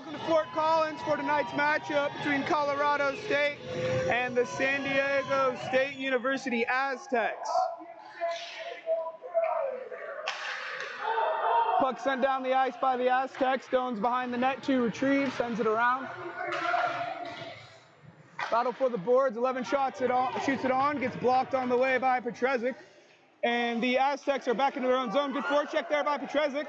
welcome to Fort Collins for tonight's matchup between Colorado State and the San Diego State University Aztecs. Puck sent down the ice by the Aztecs. Stone's behind the net to retrieve, sends it around. Battle for the boards, 11 shots it on, shoots it on, gets blocked on the way by Petrezek. And the Aztecs are back into their own zone. Good forecheck there by Petrezek.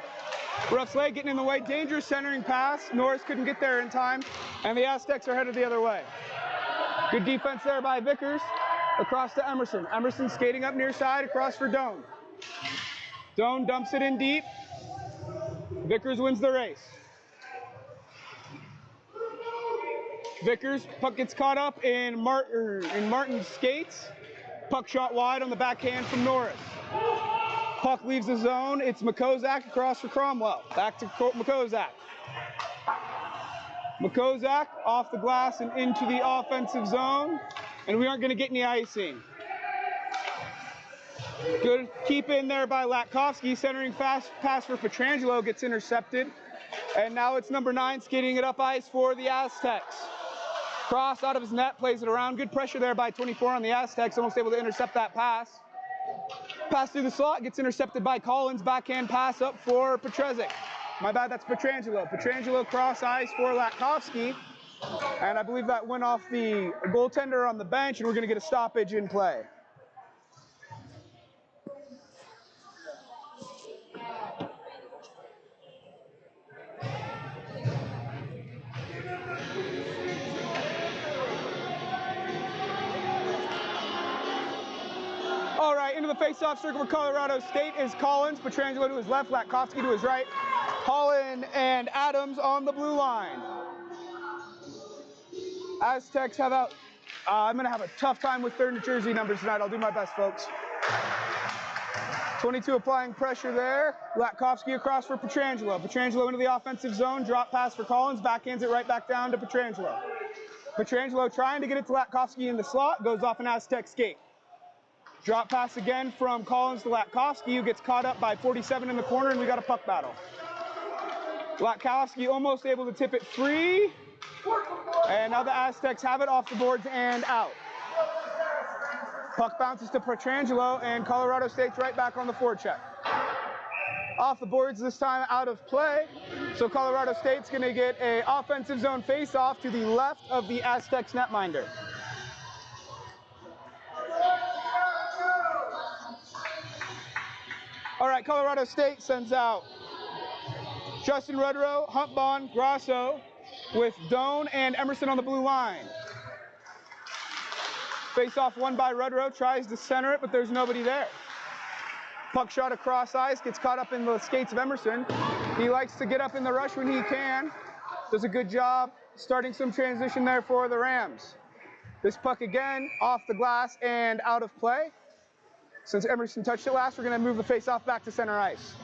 Rough Slay getting in the way, dangerous centering pass. Norris couldn't get there in time, and the Aztecs are headed the other way. Good defense there by Vickers, across to Emerson. Emerson skating up near side, across for Doan. Doan dumps it in deep. Vickers wins the race. Vickers, puck gets caught up in Martin's skates. Puck shot wide on the backhand from Norris. Puck leaves the zone. It's Makozak across for Cromwell. Back to Makozak. Makozak off the glass and into the offensive zone. And we aren't going to get any icing. Good keep in there by Latkovsky. Centering fast pass for Pietrangelo gets intercepted. And now it's number 9 skating it up ice for the Aztecs. Cross out of his net, plays it around. Good pressure there by 24 on the Aztecs. Almost able to intercept that pass. Pass through the slot, gets intercepted by Collins. Backhand pass up for Petrezek. My bad, that's Pietrangelo. Pietrangelo cross ice for Latkovsky. And I believe that went off the goaltender on the bench, and we're going to get a stoppage in play. All right, into the face-off circle for Colorado State is Collins. Pietrangelo to his left, Latkovsky to his right. Holland and Adams on the blue line. Aztecs have out. I'm going to have a tough time with third jersey numbers tonight. I'll do my best, folks. 22 applying pressure there. Latkovsky across for Pietrangelo. Pietrangelo into the offensive zone. Drop pass for Collins. Backhands it right back down to Pietrangelo. Pietrangelo trying to get it to Latkovsky in the slot. Goes off an Aztec skate. Drop pass again from Collins to Latkovsky, who gets caught up by 47 in the corner, and we got a puck battle. Latkovsky almost able to tip it free. And now the Aztecs have it off the boards and out. Puck bounces to Pietrangelo, and Colorado State's right back on the forecheck. Off the boards this time, out of play. So Colorado State's going to get an offensive zone face-off to the left of the Aztecs netminder. All right, Colorado State sends out Justin Rudrow, Huntbon, Grasso with Doan and Emerson on the blue line. Face-off won by Rudrow, tries to center it, but there's nobody there. Puck shot across ice, gets caught up in the skates of Emerson. He likes to get up in the rush when he can. Does a good job starting some transition there for the Rams. This puck again off the glass and out of play. Since Emerson touched it last, we're going to move the face-off back to center ice.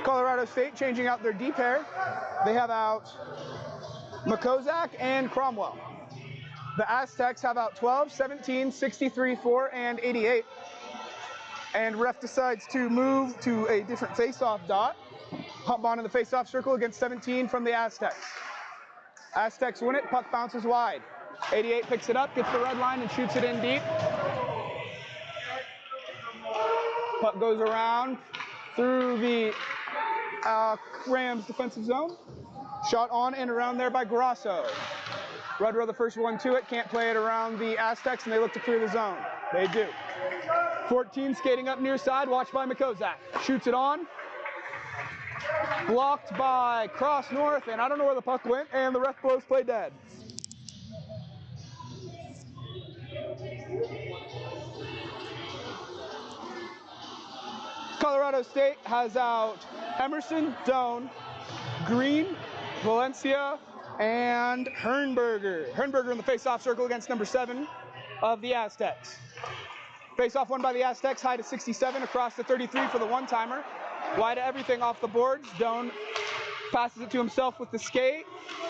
Colorado State changing out their D pair. They have out Makozak and Cromwell. The Aztecs have out 12, 17, 63, 4, and 88. And ref decides to move to a different face-off dot. Huntbon in the face-off circle against 17 from the Aztecs. Aztecs win it, puck bounces wide. 88 picks it up, gets the red line, and shoots it in deep. Puck goes around through the Rams defensive zone. Shot on and around there by Grasso. Rudrow the first one to it, can't play it around the Aztecs, and they look to clear the zone. They do. 14 skating up near side, watched by Makozak. Shoots it on. Blocked by Cross North, and I don't know where the puck went, and the ref blows play dead. Colorado State has out Emerson, Doan, Green, Valencia, and Hernberger. Hernberger in the face-off circle against number 7 of the Aztecs. Face-off won by the Aztecs, high to 67, across to 33 for the one-timer. Wide to everything off the boards. Doan passes it to himself with the skate,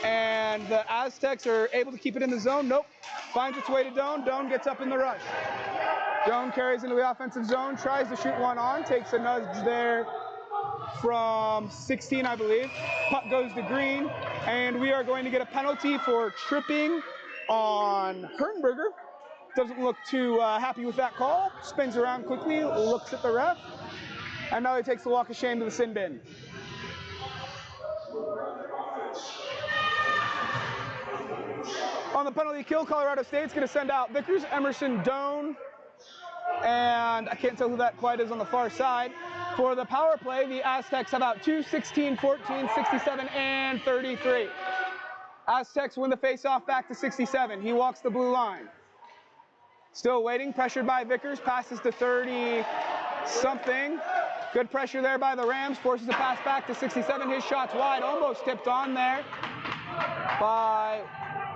and the Aztecs are able to keep it in the zone. Nope. Finds its way to Doan. Doan gets up in the rush. Doan carries into the offensive zone, tries to shoot one on, takes a nudge there from 16, I believe. Puck goes to Green, and we are going to get a penalty for tripping on Herrenberger. Doesn't look too happy with that call. Spins around quickly, looks at the ref, and now he takes the walk of shame to the sin bin. On the penalty kill, Colorado State's going to send out Vickers, Emerson, Doan, and I can't tell who that quite is on the far side. For the power play, the Aztecs have out 2, 16, 14, 67, and 33. Aztecs win the face-off back to 67. He walks the blue line. Still waiting, pressured by Vickers, passes to 30-something. Good pressure there by the Rams, forces a pass back to 67. His shot's wide, almost tipped on there by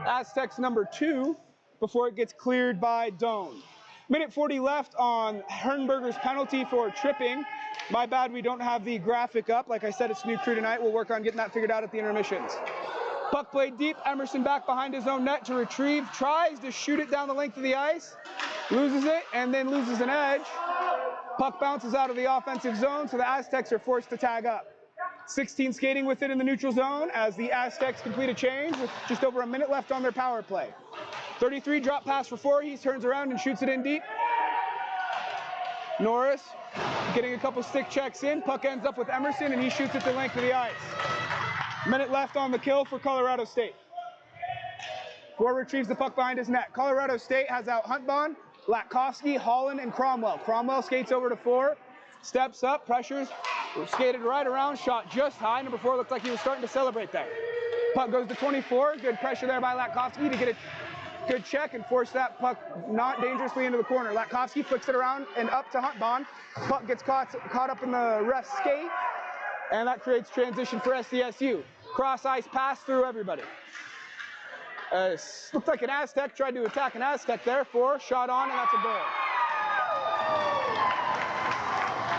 Aztecs number 2 before it gets cleared by Doan. Minute 40 left on Herrenberger's penalty for tripping. My bad, we don't have the graphic up. Like I said, it's new crew tonight. We'll work on getting that figured out at the intermissions. Puck played deep, Emerson back behind his own net to retrieve, tries to shoot it down the length of the ice, loses it, and then loses an edge. Puck bounces out of the offensive zone, so the Aztecs are forced to tag up. 16 skating with it in the neutral zone as the Aztecs complete a change with just over a minute left on their power play. 33 drop pass for Voorhees, turns around and shoots it in deep. Norris getting a couple stick checks in, puck ends up with Emerson and he shoots it the length of the ice. Minute left on the kill for Colorado State. Gore retrieves the puck behind his net. Colorado State has out Huntbon, Latkovsky, Holland, and Cromwell. Cromwell skates over to 4, steps up, pressures, skated right around, shot just high. Number 4 looked like he was starting to celebrate there. Puck goes to 24, good pressure there by Latkovsky to get a good check and force that puck not dangerously into the corner. Latkovsky flicks it around and up to Huntbon. Puck gets caught up in the ref's skate, and that creates transition for SDSU. Cross ice pass through everybody. Looked like an Aztec tried to attack an Aztec there. 4, shot on, and that's a goal.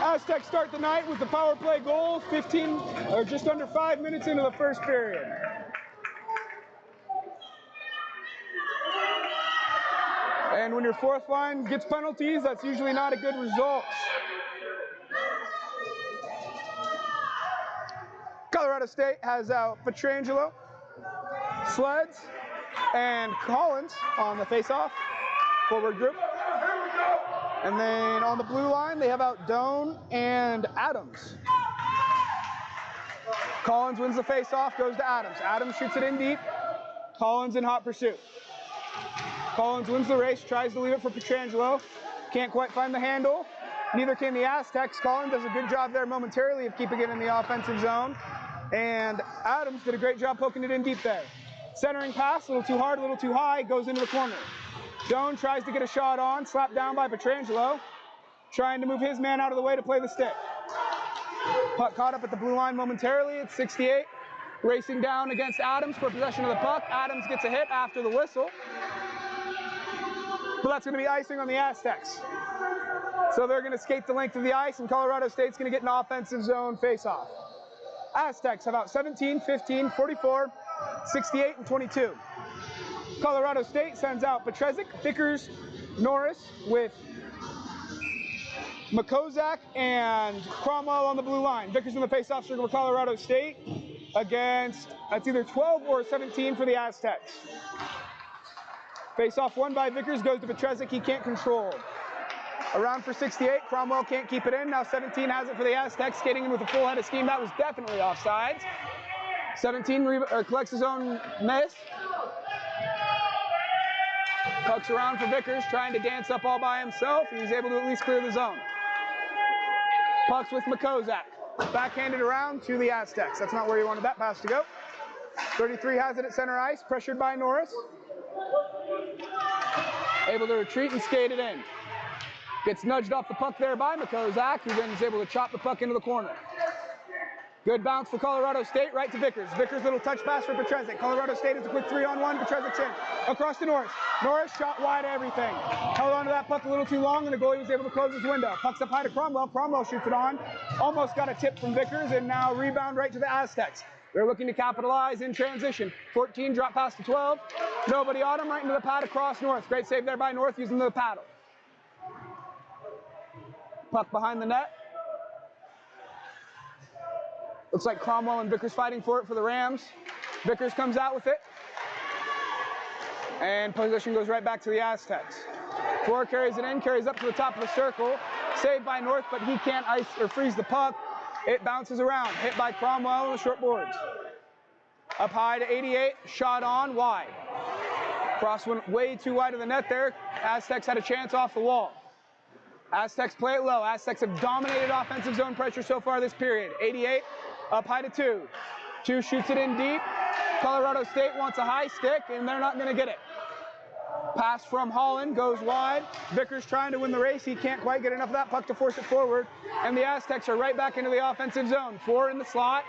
Aztecs start the night with the power play goal, 15 or just under 5 minutes into the first period. And when your fourth line gets penalties, that's usually not a good result. Colorado State has out Petrangelo, Sleds, and Collins on the face-off forward group. And then on the blue line, they have out Doan and Adams. Collins wins the face-off, goes to Adams. Adams shoots it in deep. Collins in hot pursuit. Collins wins the race, tries to leave it for Petrangelo. Can't quite find the handle. Neither can the Aztecs. Collins does a good job there momentarily of keeping it in the offensive zone. And Adams did a great job poking it in deep there. Centering pass, a little too hard, a little too high, goes into the corner. Doan tries to get a shot on, slapped down by Petrangelo, trying to move his man out of the way to play the stick. Puck caught up at the blue line momentarily. It's 68. Racing down against Adams for possession of the puck. Adams gets a hit after the whistle. But that's going to be icing on the Aztecs. So they're going to skate the length of the ice, and Colorado State's going to get an offensive zone face-off. Aztecs have out 17, 15, 44, 68, and 22. Colorado State sends out Petrezek, Vickers, Norris with Makozak and Cromwell on the blue line. Vickers in the face-off circle for Colorado State against, that's either 12 or 17 for the Aztecs. Face-off won by Vickers, goes to Petrezek, he can't control. Around for 68, Cromwell can't keep it in. Now 17 has it for the Aztecs, skating in with a full head of steam. That was definitely offsides. 17 collects his own miss. Pucks around for Vickers, trying to dance up all by himself. He's able to at least clear the zone. Pucks with Makozak. Backhanded around to the Aztecs. That's not where you wanted that pass to go. 33 has it at center ice, pressured by Norris. Able to retreat and skate it in. Gets nudged off the puck there by Makozak, who then is able to chop the puck into the corner. Good bounce for Colorado State, right to Vickers. Vickers' little touch pass for Petrezek. Colorado State is a quick 3-on-1. Petrezek's in. Across to Norris. Norris shot wide of everything. Held onto that puck a little too long, and the goalie was able to close his window. Puck's up high to Cromwell. Cromwell shoots it on. Almost got a tip from Vickers, and now rebound right to the Aztecs. They're looking to capitalize in transition. 14, drop pass to 12. Nobody on him, right into the pad across North. Great save there by North using the paddle. Puck behind the net. Looks like Cromwell and Vickers fighting for it for the Rams. Vickers comes out with it. And possession goes right back to the Aztecs. Floor carries it in, carries up to the top of the circle. Saved by North, but he can't ice or freeze the puck. It bounces around, hit by Cromwell on the short boards. Up high to 88, shot on, wide. Cross went way too wide of the net there. Aztecs had a chance off the wall. Aztecs play it low. Aztecs have dominated offensive zone pressure so far this period. 88, up high to 2. 2 shoots it in deep. Colorado State wants a high stick, and they're not going to get it. Pass from Holland goes wide. Vickers trying to win the race. He can't quite get enough of that puck to force it forward. And the Aztecs are right back into the offensive zone. 4 in the slot.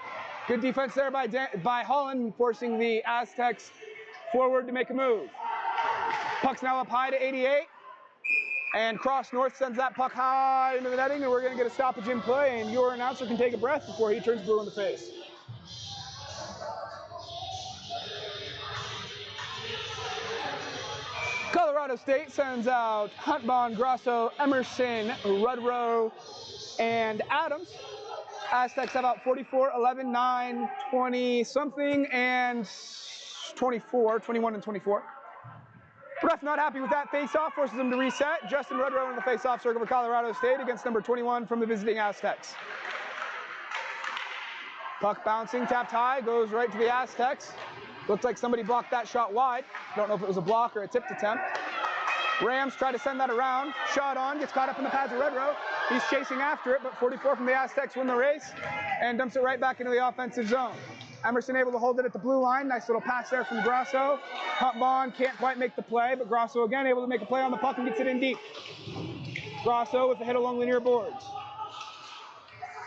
Good defense there by Holland, forcing the Aztecs forward to make a move. Puck's now up high to 88. And Cross North sends that puck high into the netting, and we're going to get a stoppage in play, and your announcer can take a breath before he turns blue in the face. Colorado State sends out Huntbon, Grosso, Emerson, Rudrow, and Adams. Aztecs have out 44, 11, 9, 20 something, and 24, 21 and 24. Ref not happy with that face-off, forces him to reset. Justin Rudrow in the face-off circle for Colorado State against number 21 from the visiting Aztecs. Puck bouncing, tapped high, goes right to the Aztecs. Looks like somebody blocked that shot wide. Don't know if it was a block or a tipped attempt. Rams try to send that around. Shot on, gets caught up in the pads of Rudrow. He's chasing after it, but 44 from the Aztecs win the race and dumps it right back into the offensive zone. Emerson able to hold it at the blue line. Nice little pass there from Grosso. Huntbon can't quite make the play, but Grosso again able to make a play on the puck and gets it in deep. Grosso with the hit along linear boards.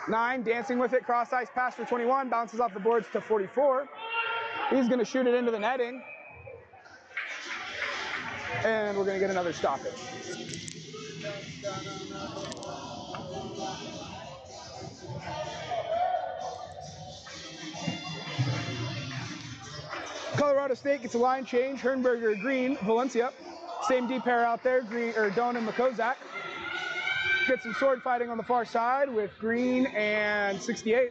9 dancing with it, cross ice pass for 21, bounces off the boards to 44. He's going to shoot it into the netting. And we're going to get another stoppage. Colorado State gets a line change. Hernberger, Green, Valencia. Same D pair out there, Doan and Makozak. Get some sword fighting on the far side with Green and 68.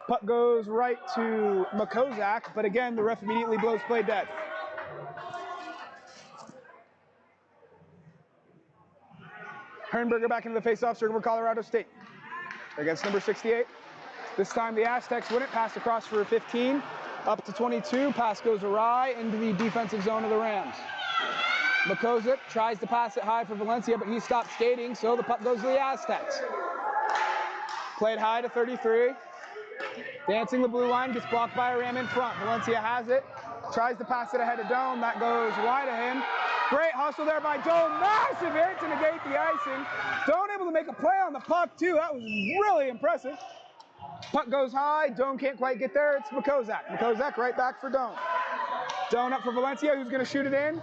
Puck goes right to Makozak, but again, the ref immediately blows play dead. Hernberger back into the face-off circle for Colorado State against number 68. This time the Aztecs win it, pass across for 15, up to 22, pass goes awry into the defensive zone of the Rams. Makozak tries to pass it high for Valencia, but he stops skating, so the puck goes to the Aztecs. Played high to 33. Dancing the blue line, gets blocked by a Ram in front. Valencia has it, tries to pass it ahead of Doan. That goes wide of him. Great hustle there by Doan. Massive hit to negate the icing. Doan able to make a play on the puck, too. That was really impressive. Puck goes high. Doan can't quite get there. It's Makozak. Makozak right back for Doan. Doan up for Valencia, who's going to shoot it in.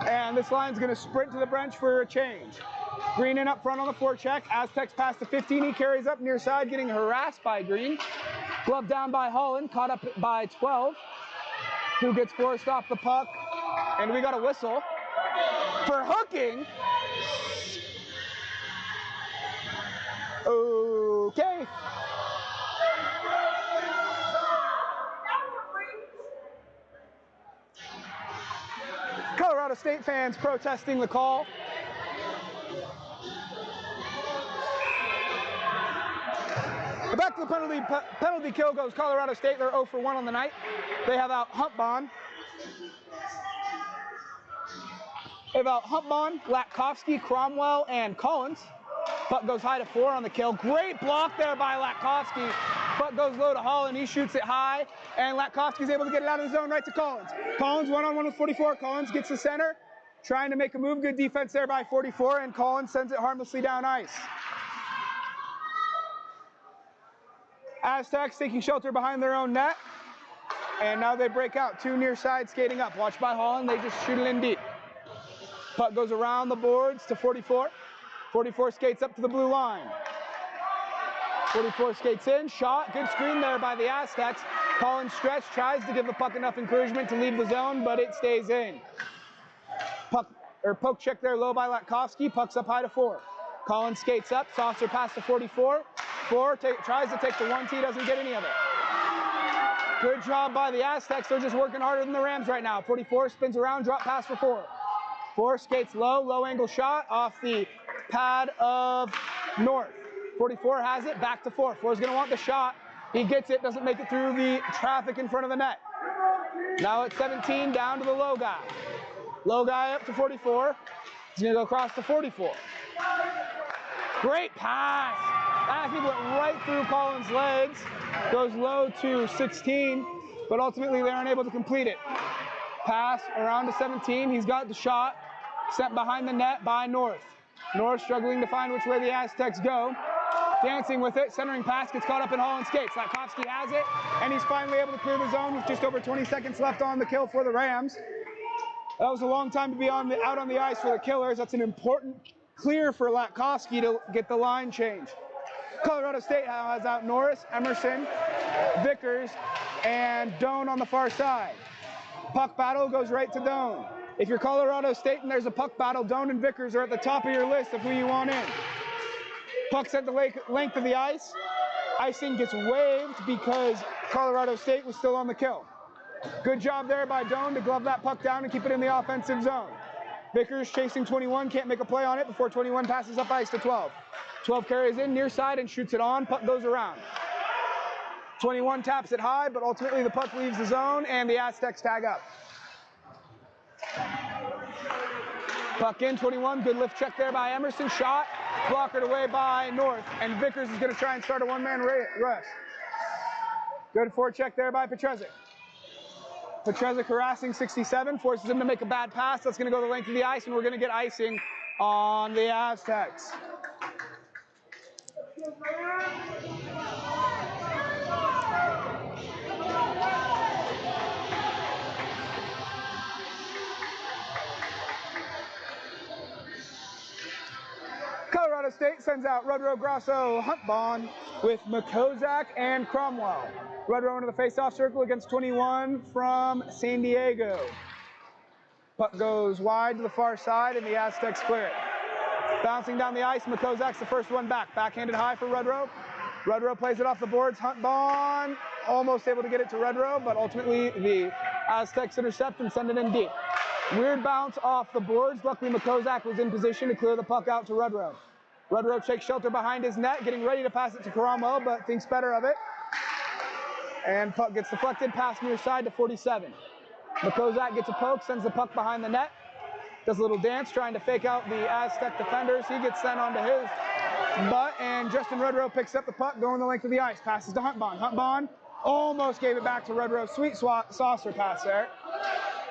And this line's going to sprint to the bench for a change. Green in up front on the forecheck. Aztecs pass to 15. He carries up near side, getting harassed by Green. Glove down by Holland, caught up by 12. Who gets forced off the puck. And we got a whistle for hooking. Okay. Colorado State fans protesting the call. Back to the penalty kill goes Colorado State. They're 0 for 1 on the night. They have out Huntbon. They have out Huntbon, Latkovsky, Cromwell, and Collins. Puck goes high to 4 on the kill. Great block there by Latkovsky. Puck goes low to Holland. He shoots it high, and Latkovsky's able to get it out of the zone right to Collins. Collins one-on-one with 44. Collins gets the center, trying to make a move. Good defense there by 44, and Collins sends it harmlessly down ice. Aztecs taking shelter behind their own net, and now they break out. 2 near side skating up. Watched by Holland. They just shoot it in deep. Puck goes around the boards to 44. 44 skates up to the blue line. 44 skates in, shot, good screen there by the Aztecs. Collins stretch, tries to give the puck enough encouragement to leave the zone, but it stays in. Poke check there low by Latkovsky, puck's up high to 4. Collins skates up, saucer pass to 44. Tries to take the 1T, doesn't get any of it. Good job by the Aztecs. They're just working harder than the Rams right now. 44 spins around, drop pass for 4. 4 skates low angle shot off the pad of North. 44 has it, back to 4. 4 is going to want the shot. He gets it, doesn't make it through the traffic in front of the net. Now it's 17, down to the low guy. Low guy up to 44. He's going to go across to 44. Great pass. That went right through Collins' legs. Goes low to 16, but ultimately they aren't able to complete it. Pass around to 17. He's got the shot. Sent behind the net by North. North struggling to find which way the Aztecs go. Dancing with it. Centering pass gets caught up in Holland skates. Latkovsky has it, and he's finally able to clear the zone with just over 20 seconds left on the kill for the Rams. That was a long time to be out on the ice for the Killers. That's an important clear for Latkovsky to get the line changed. Colorado State has out Norris, Emerson, Vickers, and Doan on the far side. Puck battle goes right to Doan. If you're Colorado State and there's a puck battle, Doan and Vickers are at the top of your list of who you want in. Puck's at the length of the ice. Icing gets waived because Colorado State was still on the kill. Good job there by Doan to glove that puck down and keep it in the offensive zone. Vickers chasing 21, can't make a play on it before 21 passes up ice to 12. 12 carries in near side and shoots it on, puck goes around. 21 taps it high, but ultimately the puck leaves the zone and the Aztecs tag up. Puck in, 21, good lift check there by Emerson, shot, blockered away by North, and Vickers is going to try and start a one-man rush. Good forecheck there by Petrezek. Petrezek harassing 67, forces him to make a bad pass. That's going to go the length of the ice, and we're going to get icing on the Aztecs. Colorado State sends out Rudrow, Grasso, Huntbond with McCozak and Cromwell. Rudrow into the face-off circle against 21 from San Diego. Puck goes wide to the far side, and the Aztecs clear it. Bouncing down the ice, McCozak's the first one back. Backhanded high for Rudrow. Rudrow plays it off the boards. Huntbond almost able to get it to Rudrow, but ultimately the Aztecs intercept and send it in deep. Weird bounce off the boards. Luckily, McCozak was in position to clear the puck out to Rudrow. Rudrow takes shelter behind his net, getting ready to pass it to Cromwell, but thinks better of it. And puck gets deflected, pass near side to 47. McCozak gets a poke, sends the puck behind the net. Does a little dance, trying to fake out the Aztec defenders. He gets sent onto his butt, and Justin Rudrow picks up the puck, going the length of the ice. Passes to Huntbond. Huntbond almost gave it back to Rudrow. Sweet saucer pass there.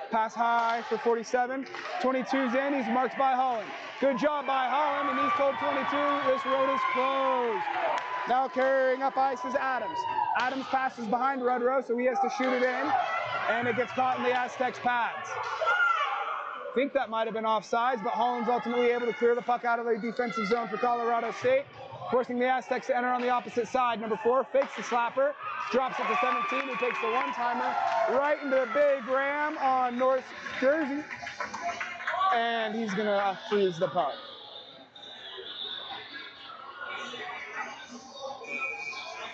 Pass high for 47. 22's in. He's marked by Holland. Good job by Holland, and he's told 22 this road is closed. Now carrying up ice is Adams. Adams passes behind Rudrow, so he has to shoot it in, and it gets caught in the Aztecs' pads. I think that might have been offsides, but Holland's ultimately able to clear the puck out of the defensive zone for Colorado State, forcing the Aztecs to enter on the opposite side. Number 4 fakes the slapper, drops it to 17, who takes the one-timer right into the big ram on North's jersey, and he's going to freeze the puck.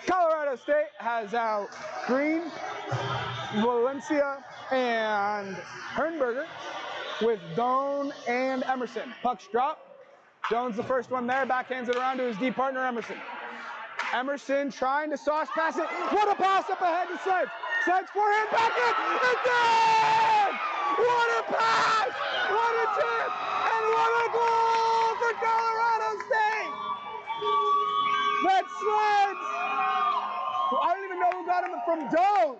Colorado State has out Green, Valencia, and Hernberger with Doan and Emerson. Puck's drop. Doan's the first one there, backhands it around to his D partner, Emerson. Emerson trying to sauce pass it. What a pass up ahead to Sledge. Sledge forehand, back in. It's in! What a pass! What a tip! And what a goal for Colorado State! That's Sledge! I don't even know who got him from Doan.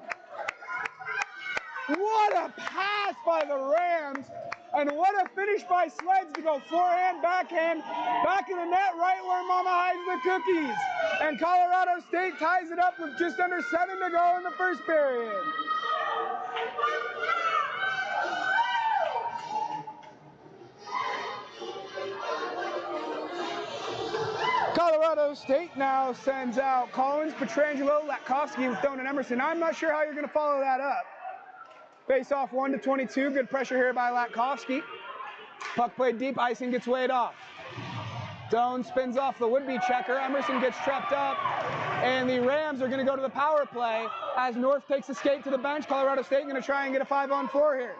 What a pass by the Rams, and what a finish by Sledge to go forehand, backhand, back in the net, right where Mama hides the cookies. And Colorado State ties it up with just under 7 to go in the first period. Colorado State now sends out Collins, Petrangelo, Latkovsky with Doan and Emerson. I'm not sure how you're going to follow that up. Face off 1 to 22. Good pressure here by Latkovsky. Puck played deep. Icing gets weighed off. Doan spins off the would-be checker. Emerson gets tripped up, and the Rams are going to go to the power play as North takes a skate to the bench. Colorado State going to try and get a 5-on-4 here.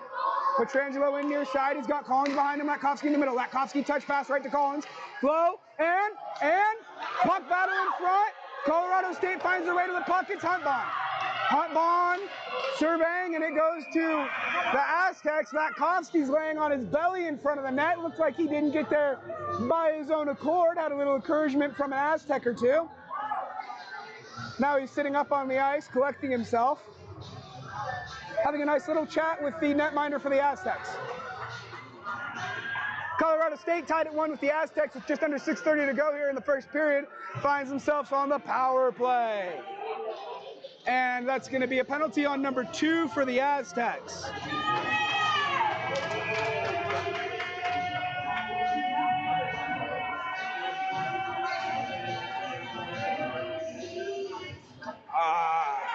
Petrangelo in near side. He's got Collins behind him. Latkovsky in the middle. Latkovsky touch pass right to Collins. Flow, and puck battle in front. Colorado State finds their way to the puck. It's Huntbahn. Huntbahn surveying, and it goes to the Aztecs. Latkovsky's laying on his belly in front of the net. Looks like he didn't get there by his own accord. Had a little encouragement from an Aztec or two. Now he's sitting up on the ice, collecting himself, having a nice little chat with the netminder for the Aztecs. Colorado State tied at 1 with the Aztecs with just under 6:30 to go here in the first period. Finds themselves on the power play. And that's going to be a penalty on number 2 for the Aztecs.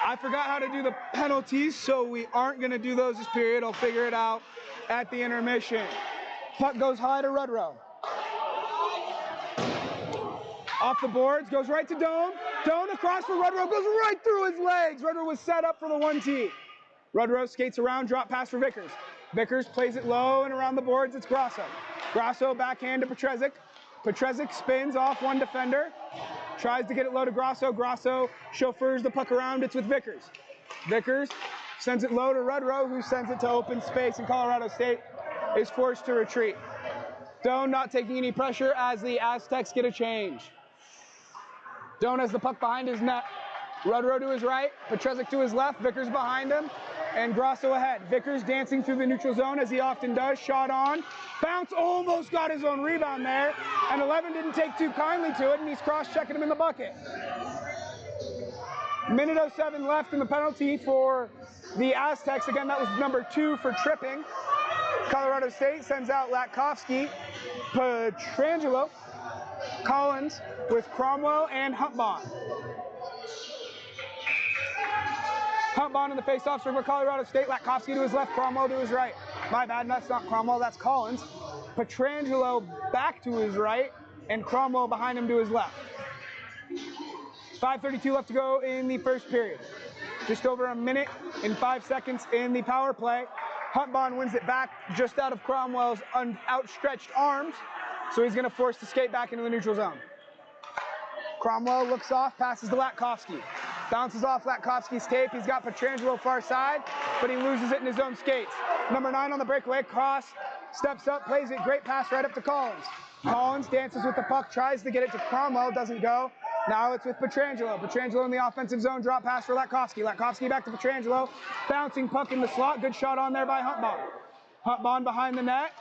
I forgot how to do the penalties, so we aren't going to do those this period. I'll figure it out at the intermission. Puck goes high to Rudrow. Off the boards, goes right to Doan. Doan across for Rudrow, goes right through his legs. Rudrow was set up for the 1T. Rudrow skates around, drop pass for Vickers. Vickers plays it low and around the boards, it's Grasso. Grasso backhand to Petrezek. Petrezek spins off one defender. Tries to get it low to Grasso. Grasso chauffeurs the puck around, it's with Vickers. Vickers sends it low to Rudrow, who sends it to open space, and Colorado State is forced to retreat. Doan not taking any pressure as the Aztecs get a change. Doan has the puck behind his net. Rudrow to his right, Petrezek to his left, Vickers behind him, and Grasso ahead. Vickers dancing through the neutral zone as he often does. Shot on, bounce, almost got his own rebound there, and 11 didn't take too kindly to it, and he's cross-checking him in the bucket. Minute 07 left in the penalty for the Aztecs. Again, that was number 2 for tripping. Colorado State sends out Latkovsky, Petrangelo, Collins with Cromwell and Huntbahn. Huntbahn in the face-off for Colorado State. Latkovsky to his left, Cromwell to his right. My bad, that's not Cromwell, that's Collins. Petrangelo back to his right, and Cromwell behind him to his left. 5:32 left to go in the first period. Just over a minute and 5 seconds in the power play. Huntbahn wins it back just out of Cromwell's outstretched arms, so he's going to force the skate back into the neutral zone. Cromwell looks off, passes to Latkovsky. Bounces off Latkovsky's tape. He's got Petrangelo far side, but he loses it in his own skates. Number 9 on the breakaway, Cross steps up, plays it, great pass right up to Collins. Collins dances with the puck, tries to get it to Cromwell, doesn't go. Now it's with Petrangelo. Petrangelo in the offensive zone, drop pass for Latkovsky. Latkovsky back to Petrangelo, bouncing puck in the slot, good shot on there by Huntbahn. Huntbahn behind the net.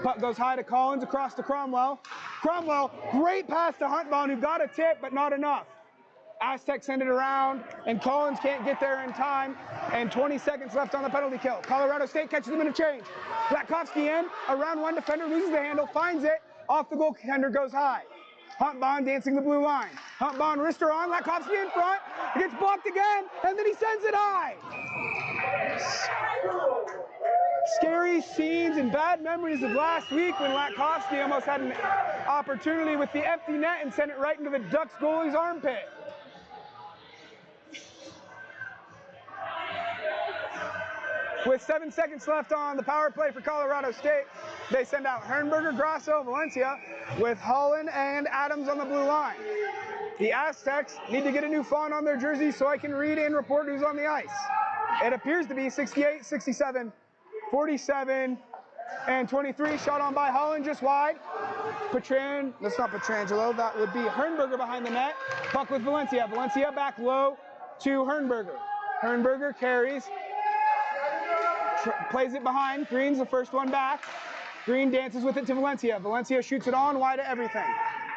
Puck goes high to Collins, across to Cromwell. Cromwell, great pass to Huntbahn, who got a tip, but not enough. Aztecs send it around, and Collins can't get there in time, and 20 seconds left on the penalty kill. Colorado State catches him in a change. Latkovsky in, around one defender, loses the handle, finds it, off the goaltender, goes high. Huntbahn dancing the blue line. Huntbahn wrister on, Latkovsky in front, it gets blocked again, and then he sends it high. Scary scenes and bad memories of last week when Latkovsky almost had an opportunity with the empty net and sent it right into the Ducks goalie's armpit. With 7 seconds left on the power play for Colorado State, they send out Hernberger, Grasso, Valencia, with Holland and Adams on the blue line. The Aztecs need to get a new font on their jersey so I can read and report who's on the ice. It appears to be 68, 67, 47, and 23. Shot on by Holland, just wide. That's not Petrangelo, that would be Hernberger behind the net. Puck with Valencia. Valencia back low to Hernberger. Hernberger carries. Plays it behind. Green's the first one back. Green dances with it to Valencia. Valencia shoots it on, wide of everything.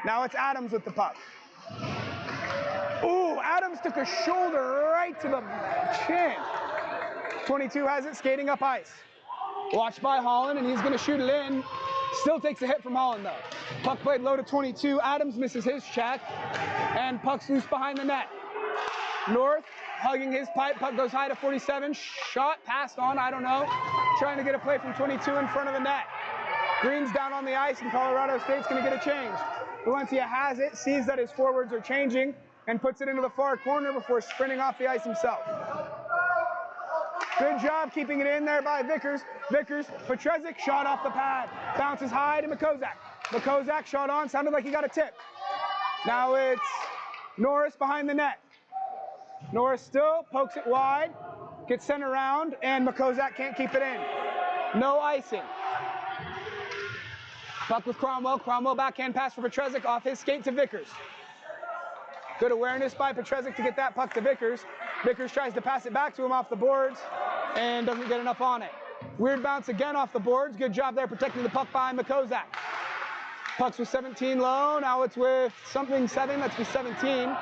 Now it's Adams with the puck. Ooh, Adams took a shoulder right to the chin. 22 has it, skating up ice. Watched by Holland, and he's going to shoot it in. Still takes a hit from Holland, though. Puck played low to 22. Adams misses his check, and puck's loose behind the net. North hugging his pipe. Puck goes high to 47. Shot passed on, I don't know. Trying to get a play from 22 in front of the net. Green's down on the ice, and Colorado State's going to get a change. Valencia has it, sees that his forwards are changing, and puts it into the far corner before sprinting off the ice himself. Good job keeping it in there by Vickers. Petrezek shot off the pad. Bounces high to Makozak. Makozak shot on, sounded like he got a tip. Now it's Norris behind the net. Norris still pokes it wide, gets sent around, and Makozak can't keep it in. No icing. Puck with Cromwell. Cromwell backhand pass for Petrezek off his skate to Vickers. Good awareness by Petrezek to get that puck to Vickers. Vickers tries to pass it back to him off the boards and doesn't get enough on it. Weird bounce again off the boards. Good job there protecting the puck behind Makozak. Puck's with 17 low. Now it's with something 7. That's with 17.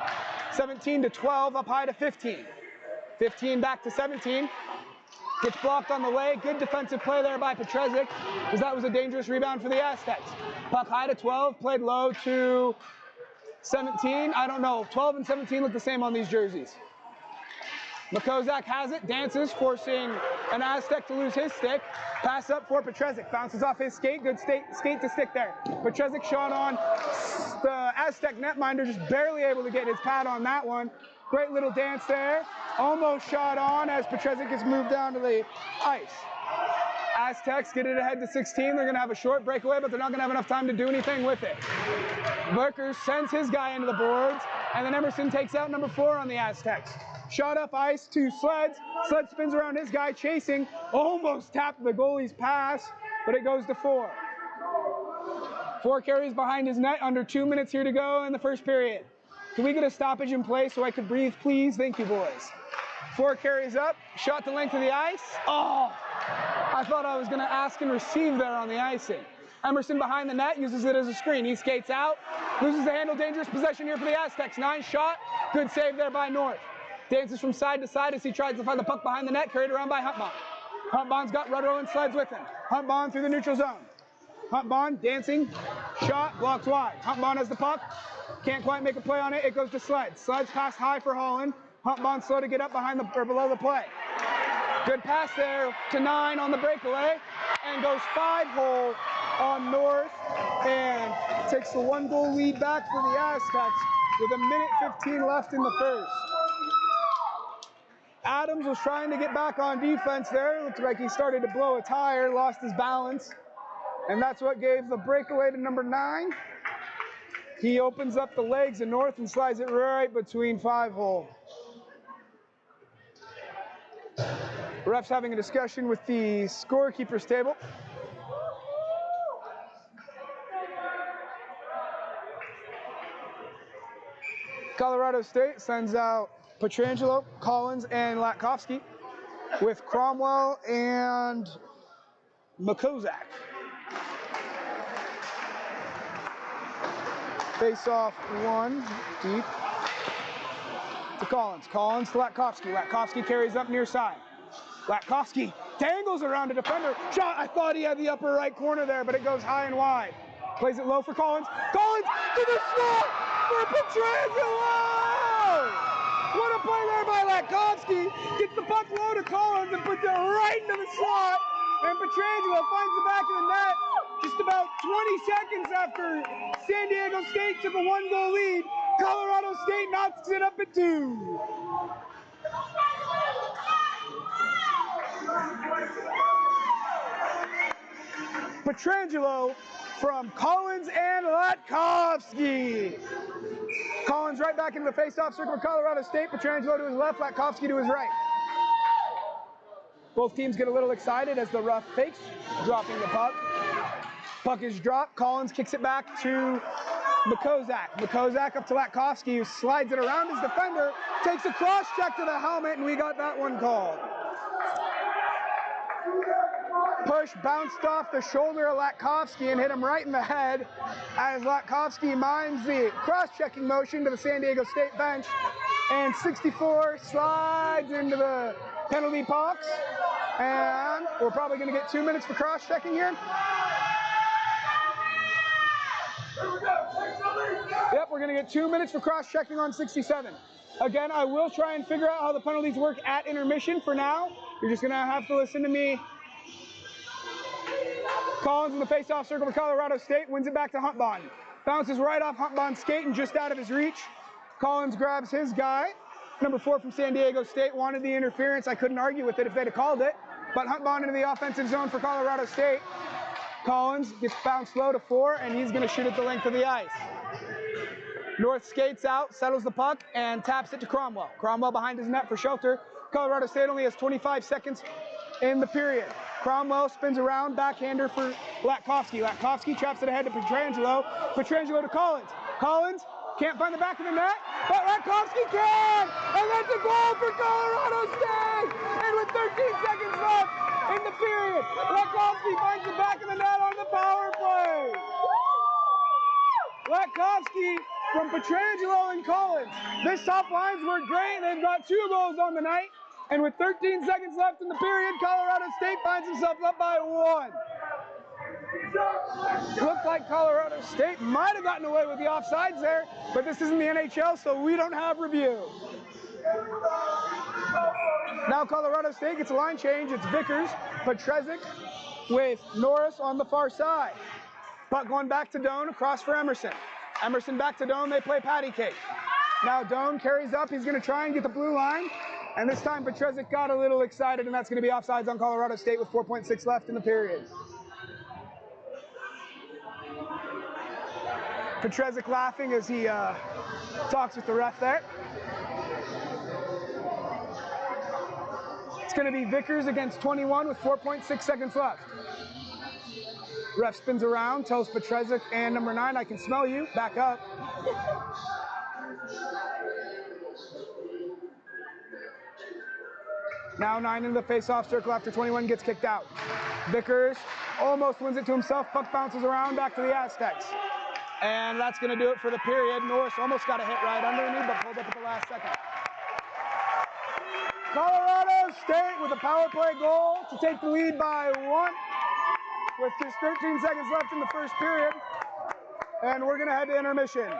17 to 12, up high to 15. 15 back to 17. Gets blocked on the way. Good defensive play there by Petrezek, because that was a dangerous rebound for the Aztecs. Puck high to 12, played low to 17. I don't know. 12 and 17 look the same on these jerseys. Makozak has it, dances, forcing an Aztec to lose his stick. Pass up for Petrezek. Bounces off his skate. Good skate to stick there. Petrezek shot on. The Aztec netminder just barely able to get his pad on that one. Great little dance there. Almost shot on as Petrezek gets moved down to the ice. Aztecs get it ahead to 16. They're going to have a short breakaway, but they're not going to have enough time to do anything with it. Vickers sends his guy into the boards, and then Emerson takes out number 4 on the Aztecs. Shot up ice to Sleds. Sleds spins around his guy, chasing. Almost tapped the goalie's pass, but it goes to 4. 4 carries behind his net, under 2 minutes here to go in the first period. Can we get a stoppage in play so I could breathe, please? Thank you, boys. 4 carries up, shot the length of the ice. Oh, I thought I was going to ask and receive there on the icing. Emerson behind the net, uses it as a screen. He skates out, loses the handle, dangerous possession here for the Aztecs. 9 shot, good save there by North. Dances from side to side as he tries to find the puck behind the net, carried around by Huntbond. Huntbond's got Ruddo and Sleds with him. Huntbond through the neutral zone. Huntbond dancing, shot, blocked wide. Huntbond has the puck, can't quite make a play on it. It goes to Sleds. Sleds pass high for Holland. Huntbond slow to get up behind or below the play. Good pass there to 9 on the breakaway, and goes 5-hole on North, and takes the 1-goal lead back for the Aztecs with 1:15 left in the first. Adams was trying to get back on defense there. Looked like he started to blow a tire, lost his balance, and that's what gave the breakaway to number 9. He opens up the legs of North and slides it right between 5-hole. Refs having a discussion with the scorekeeper's table. Colorado State sends out Pietrangelo, Collins, and Latkovsky, with Cromwell and Makozak. Face off 1 deep to Collins. Collins to Latkovsky. Latkovsky carries up near side. Latkovsky dangles around a defender. Shot, I thought he had the upper right corner there, but it goes high and wide. Plays it low for Collins. Collins to the slot for Pietrangelo! What a play there by Latkovsky. Gets the puck low to Collins and puts it right into the slot. And Pietrangelo finds the back of the net just about 20 seconds after San Diego State took a 1-goal lead. Colorado State knocks it up at 2. Pietrangelo from Collins and Latkovsky. Collins right back into the face-off circle for Colorado State. Pietrangelo to his left, Latkovsky to his right. Both teams get a little excited as the ref fakes, dropping the puck. Puck is dropped. Collins kicks it back to Makozak. Makozak up to Latkovsky, who slides it around his defender, takes a cross check to the helmet, and we got that one called. Push bounced off the shoulder of Latkovsky and hit him right in the head as Latkovsky mimes the cross-checking motion to the San Diego State bench, and 64 slides into the penalty box, and we're probably going to get 2 minutes for cross-checking here. Yep, we're going to get 2 minutes for cross-checking on 67. Again, I will try and figure out how the penalties work at intermission. For now, you're just going to have to listen to me Collins in the face-off circle for Colorado State, wins it back to Huntbond. Bounces right off Huntbond's skate and just out of his reach. Collins grabs his guy. Number 4 from San Diego State wanted the interference. I couldn't argue with it if they'd have called it. But Huntbond into the offensive zone for Colorado State. Collins gets bounced low to 4, and he's going to shoot at the length of the ice. North skates out, settles the puck, and taps it to Cromwell. Cromwell behind his net for shelter. Colorado State only has 25 seconds in the period. Cromwell spins around, backhander for Latkovsky. Latkovsky traps it ahead to Pietrangelo. Pietrangelo to Collins. Collins can't find the back of the net, but Latkovsky can! And that's a goal for Colorado State! And with 13 seconds left in the period, Latkovsky finds the back of the net on the power play! Latkovsky from Pietrangelo and Collins. This top lines were great. They've got 2 goals on the night. And with 13 seconds left in the period, Colorado State finds themselves up by 1. Looked like Colorado State might have gotten away with the offsides there, but this isn't the NHL, so we don't have review. Now Colorado State gets a line change. It's Vickers, Petrezek with Norris on the far side. Puck going back to Doan, across for Emerson. Emerson back to Doan, they play patty cake. Now Doan carries up, he's going to try and get the blue line. And this time Petrezek got a little excited, and that's going to be offsides on Colorado State with 4.6 left in the period. Petrezek laughing as he talks with the ref there. It's going to be Vickers against 21 with 4.6 seconds left. Ref spins around, tells Petrezek and number 9, I can smell you, back up. Now 9 into the face-off circle after 21 gets kicked out. Vickers almost wins it to himself, puck bounces around back to the Aztecs. And that's going to do it for the period. Norris almost got a hit right underneath, but pulled up at the last second. Colorado State with a power play goal to take the lead by 1 with just 13 seconds left in the first period. And we're going to head to intermission.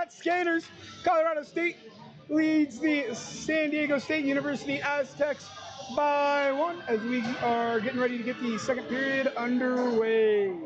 got skaters. Colorado State leads the San Diego State University Aztecs by 1 as we are getting ready to get the second period underway.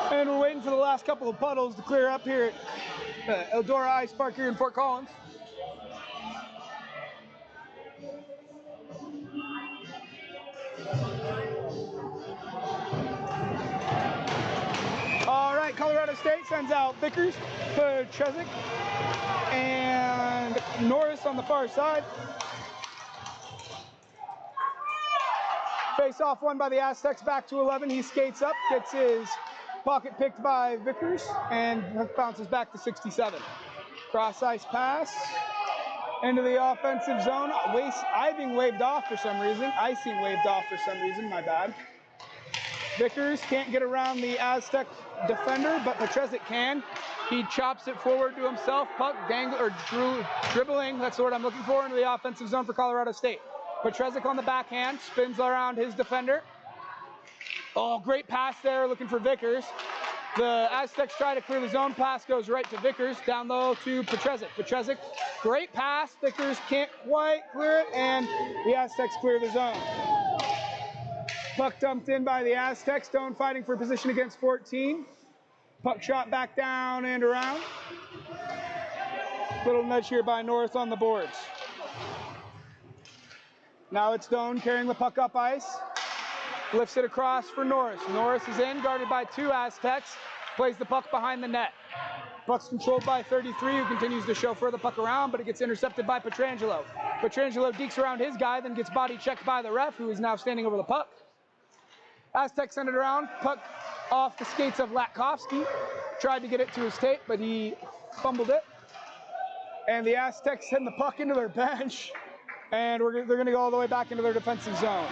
And we're waiting for the last couple of puddles to clear up here at Eldora Ice Park here in Fort Collins. All right, Colorado State sends out Vickers, Petrezik, and Norris on the far side. Face off won by the Aztecs, back to 11. He skates up, gets his pocket picked by Vickers, and bounces back to 67. Cross ice pass into the offensive zone. Icing waved off for some reason, my bad. Vickers can't get around the Aztec defender, but Petrezik can. He chops it forward to himself, puck dribbling, that's the word I'm looking for, into the offensive zone for Colorado State. Petrezik on the backhand, spins around his defender. Oh, great pass there, looking for Vickers. The Aztecs try to clear the zone, pass goes right to Vickers, down low to Petrezik. Petrezik, great pass, Vickers can't quite clear it, and the Aztecs clear the zone. Puck dumped in by the Aztecs, Stone fighting for position against 14. Puck shot back down and around. Little nudge here by North on the boards. Now it's Stone carrying the puck up ice. Lifts it across for Norris. Norris is in, guarded by 2 Aztecs. Plays the puck behind the net. Puck's controlled by 33, who continues to chauffeur the puck around, but it gets intercepted by Pietrangelo. Pietrangelo dekes around his guy, then gets body checked by the ref, who is now standing over the puck. Aztecs send it around, puck off the skates of Latkovsky. Tried to get it to his tape, but he fumbled it. And the Aztecs send the puck into their bench, and they're going to go all the way back into their defensive zone.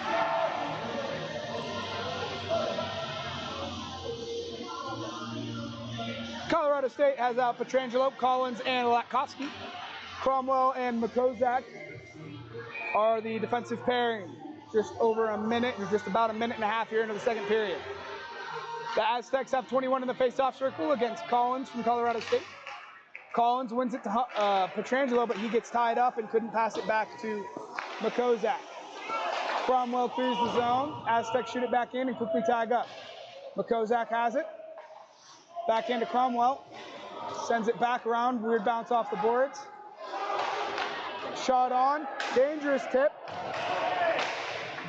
Colorado State has out Pietrangelo, Collins, and Latkovsky. Cromwell and Makozak are the defensive pairing. Just about a minute and a half here into the second period. The Aztecs have 21 in the face-off circle against Collins from Colorado State. Collins wins it to Pietrangelo, but he gets tied up and couldn't pass it back to Makozak. Cromwell clears the zone. Aztecs shoot it back in and quickly tag up. Makozak has it. Back into Cromwell. Sends it back around. Weird bounce off the boards. Shot on. Dangerous tip.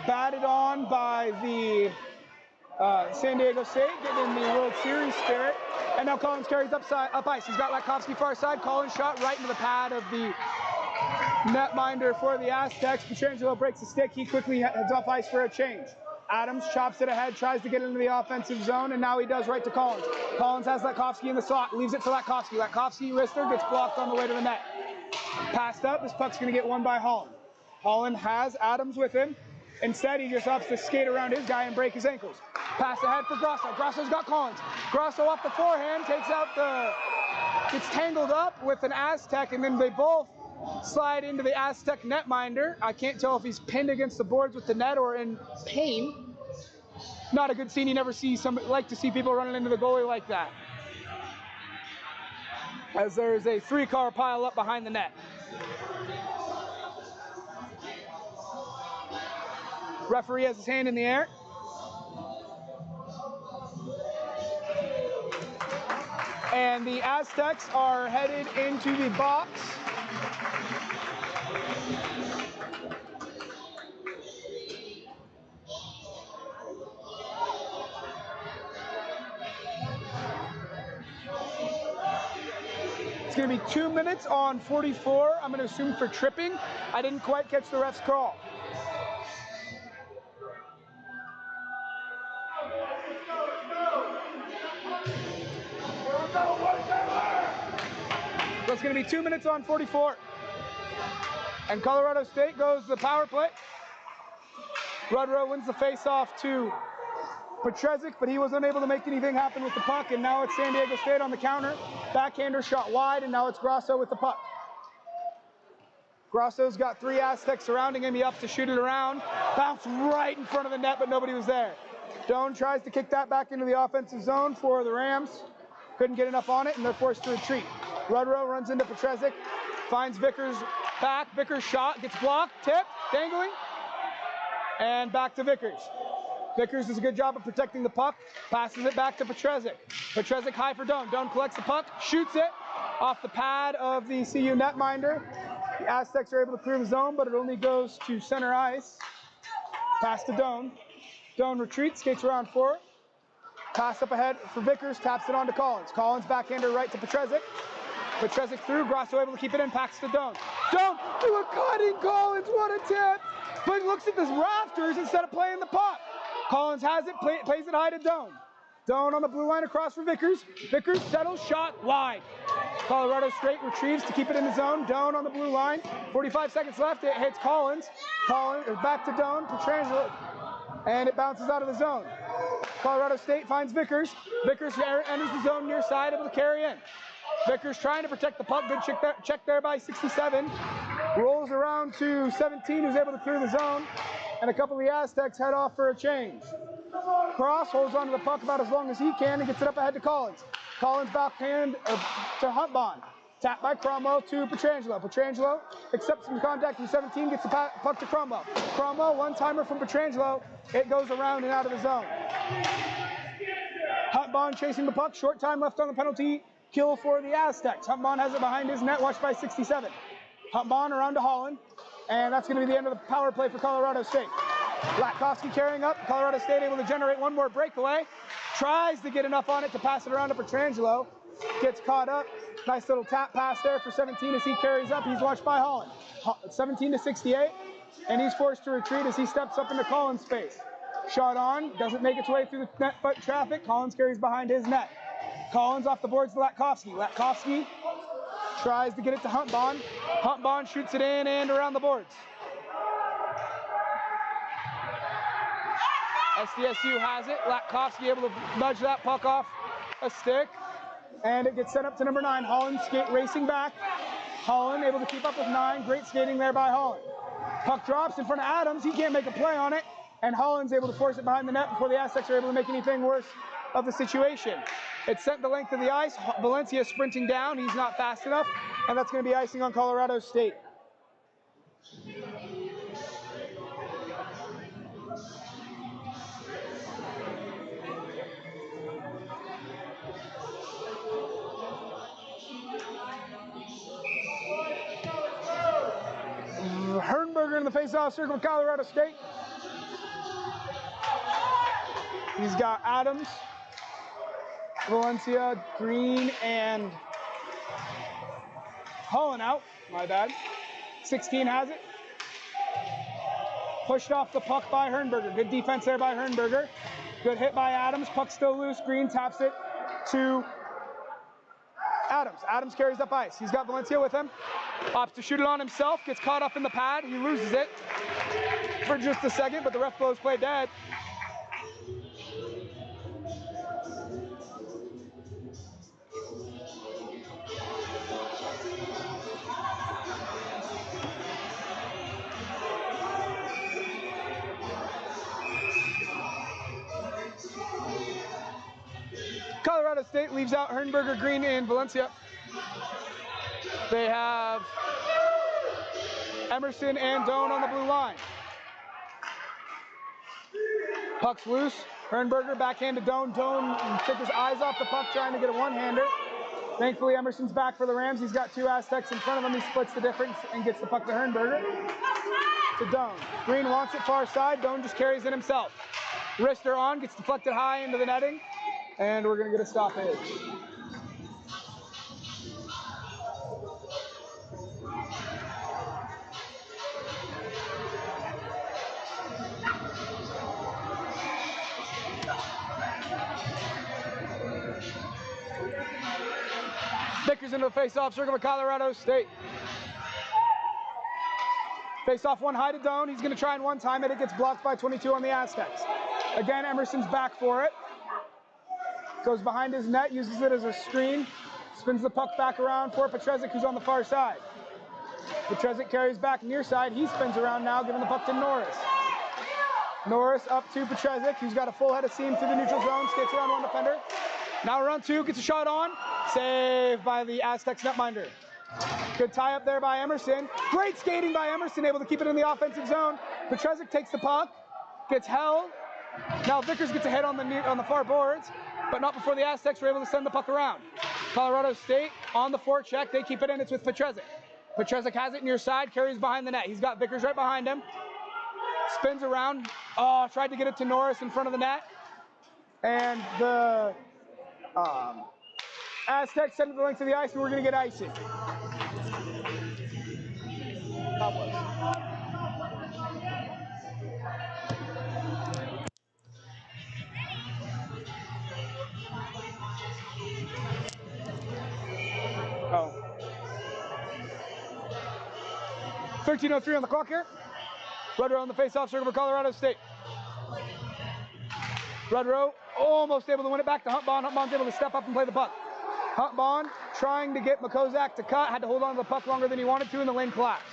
Batted on by the San Diego State, getting in the World Series spirit. And now Collins carries up ice. He's got Latkovsky far side. Collins shot right into the pad of the netminder for the Aztecs. Pietrangelo breaks the stick. He quickly heads off ice for a change. Adams chops it ahead, tries to get into the offensive zone, and now he does right to Collins. Collins has Latkovsky in the slot, leaves it to Latkovsky. Latkovsky, wrister, gets blocked on the way to the net. Passed up, this puck's going to get won by Holland. Holland has Adams with him. Instead, he just opts to skate around his guy and break his ankles. Pass ahead for Grosso. Grosso's got Collins. Grosso off the forehand, gets tangled up with an Aztec, and then they both slide into the Aztec netminder. I can't tell if he's pinned against the boards with the net or in pain. Not a good scene. You never like to see people running into the goalie like that. As there's a 3-car pile up behind the net. Referee has his hand in the air. And the Aztecs are headed into the box. It's going to be 2 minutes on 44. I'm going to assume for tripping. I didn't quite catch the ref's call. So it's going to be 2 minutes on 44. And Colorado State goes the power play. Rudrow wins the face-off to Petrezek, but he was unable to make anything happen with the puck, and now it's San Diego State on the counter. Backhander shot wide, and now it's Grosso with the puck. Grosso's got 3 Aztecs surrounding him. He ups to shoot it around. Bounced right in front of the net, but nobody was there. Doan tries to kick that back into the offensive zone for the Rams. Couldn't get enough on it, and they're forced to retreat. Rudrow runs into Petrezek, finds Vickers back. Vickers shot, gets blocked, tipped, dangling, and back to Vickers. Vickers does a good job of protecting the puck, passes it back to Petrezek. Petrezek high for Doan. Doan collects the puck, shoots it off the pad of the CU netminder. The Aztecs are able to clear the zone, but it only goes to center ice. Pass to Doan. Doan retreats, skates around for it. Pass up ahead for Vickers, taps it on to Collins. Collins backhander right to Petrezek. Petrezek through, Grosso able to keep it in, packs to Doan. Doan, they were cutting Collins, what a tip! But he looks at the rafters instead of playing the puck. Collins has it, plays it high to Doan. Doan on the blue line across for Vickers. Vickers settles, shot wide. Colorado State retrieves to keep it in the zone. Doan on the blue line. 45 seconds left. It hits Collins. Collins back to Doan. Petrangelo, and it bounces out of the zone. Colorado State finds Vickers. Vickers enters the zone near side, able to carry in. Vickers trying to protect the puck. Good check there by 67. Rolls around to 17, who's able to clear the zone. And a couple of the Aztecs head off for a change. Cross holds onto the puck about as long as he can and gets it up ahead to Collins. Collins backhand to Huntbond. Tap by Cromwell to Petrangelo. Petrangelo accepts some contact from 17, gets the puck to Cromwell. Cromwell, one-timer from Petrangelo. It goes around and out of the zone. Huntbond chasing the puck. Short time left on the penalty kill for the Aztecs. Huntbond has it behind his net, watched by 67. Huntbond around to Holland. And that's going to be the end of the power play for Colorado State. Latkovsky carrying up. Colorado State able to generate one more breakaway. Tries to get enough on it to pass it around to Petrangelo. Gets caught up. Nice little tap pass there for 17 as he carries up. He's watched by Holland. 17 to 68. And he's forced to retreat as he steps up into Collins' space. Shot on. Doesn't make its way through the net foot traffic. Collins carries behind his net. Collins off the boards to Latkovsky. Latkovsky tries to get it to Huntbond. Huntbond shoots it in and around the boards. SDSU has it. Latkovsky able to nudge that puck off a stick. And it gets sent up to number 9. Holland racing back. Holland able to keep up with 9. Great skating there by Holland. Puck drops in front of Adams. He can't make a play on it. And Holland's able to force it behind the net before the Aztecs are able to make anything worse of the situation. It's sent the length of the ice. Valencia sprinting down. He's not fast enough. And that's going to be icing on Colorado State. Hernberger in the face-off circle of Colorado State. He's got Adams, Valencia, Green, and Holland out. My bad. 16 has it. Pushed off the puck by Hernberger. Good defense there by Hernberger. Good hit by Adams. Puck still loose. Green taps it to Adams. Adams carries up ice. He's got Valencia with him. Opts to shoot it on himself. Gets caught up in the pad. He loses it for just a second, but the ref blows play dead. Colorado State leaves out Hernberger, Green, and Valencia. They have Emerson and Doan on the blue line. Puck's loose. Hernberger backhand to Doan. Doan took his eyes off the puck trying to get a one-hander. Thankfully, Emerson's back for the Rams. He's got 2 Aztecs in front of him. He splits the difference and gets the puck to Hernberger. To Doan. Green wants it far side. Doan just carries it himself. Wrister on, gets deflected high into the netting. And we're going to get a stoppage. Vickers into the face-off circle of Colorado State. Face-off one high to Doan. He's going to try and one-time it. It gets blocked by 22 on the Aztecs. Again, Emerson's back for it. Goes behind his net, uses it as a screen. Spins the puck back around for Petresic, who's on the far side. Petresic carries back near side. He spins around now, giving the puck to Norris. Norris up to Petresic, who's got a full head of steam through the neutral zone. Skates around one defender. Now around two, gets a shot on. Saved by the Aztecs netminder. Good tie up there by Emerson. Great skating by Emerson, able to keep it in the offensive zone. Petresic takes the puck, gets held. Now Vickers gets a hit on the far boards, but not before the Aztecs were able to send the puck around. Colorado State on the forecheck. They keep it in. It's with Petresic. Petresic has it near side, carries behind the net. He's got Vickers right behind him. Spins around. Oh, tried to get it to Norris in front of the net. And the Aztecs send it the length of the ice, and we're going to get icing. Oh. 13:03 on the clock here. Rudrow on the face-off circle for Colorado State. Rudrow almost able to win it back to Huntbahn. Huntbahn's able to step up and play the puck. Huntbahn trying to get Makozak to cut. Had to hold on to the puck longer than he wanted to, and the lane collapsed.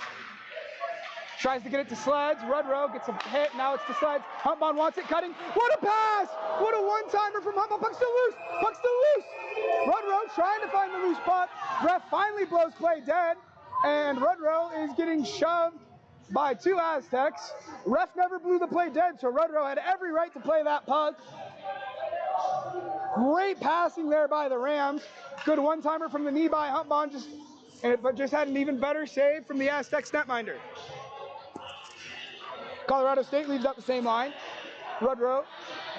Tries to get it to Sleds. Rudrow gets a hit. Now it's to Sleds. Huntbahn wants it, cutting. What a pass! What a one-timer from Huntbahn. Puck's still loose. Puck's still loose. Rudrow trying to find the loose puck. Ref finally blows play dead, and Rudrow is getting shoved by two Aztecs. Ref never blew the play dead, so Rudrow had every right to play that puck. Great passing there by the Rams. Good one-timer from the knee by Huntbahn, but just had an even better save from the Aztecs netminder. Colorado State leaves up the same line. Rudrow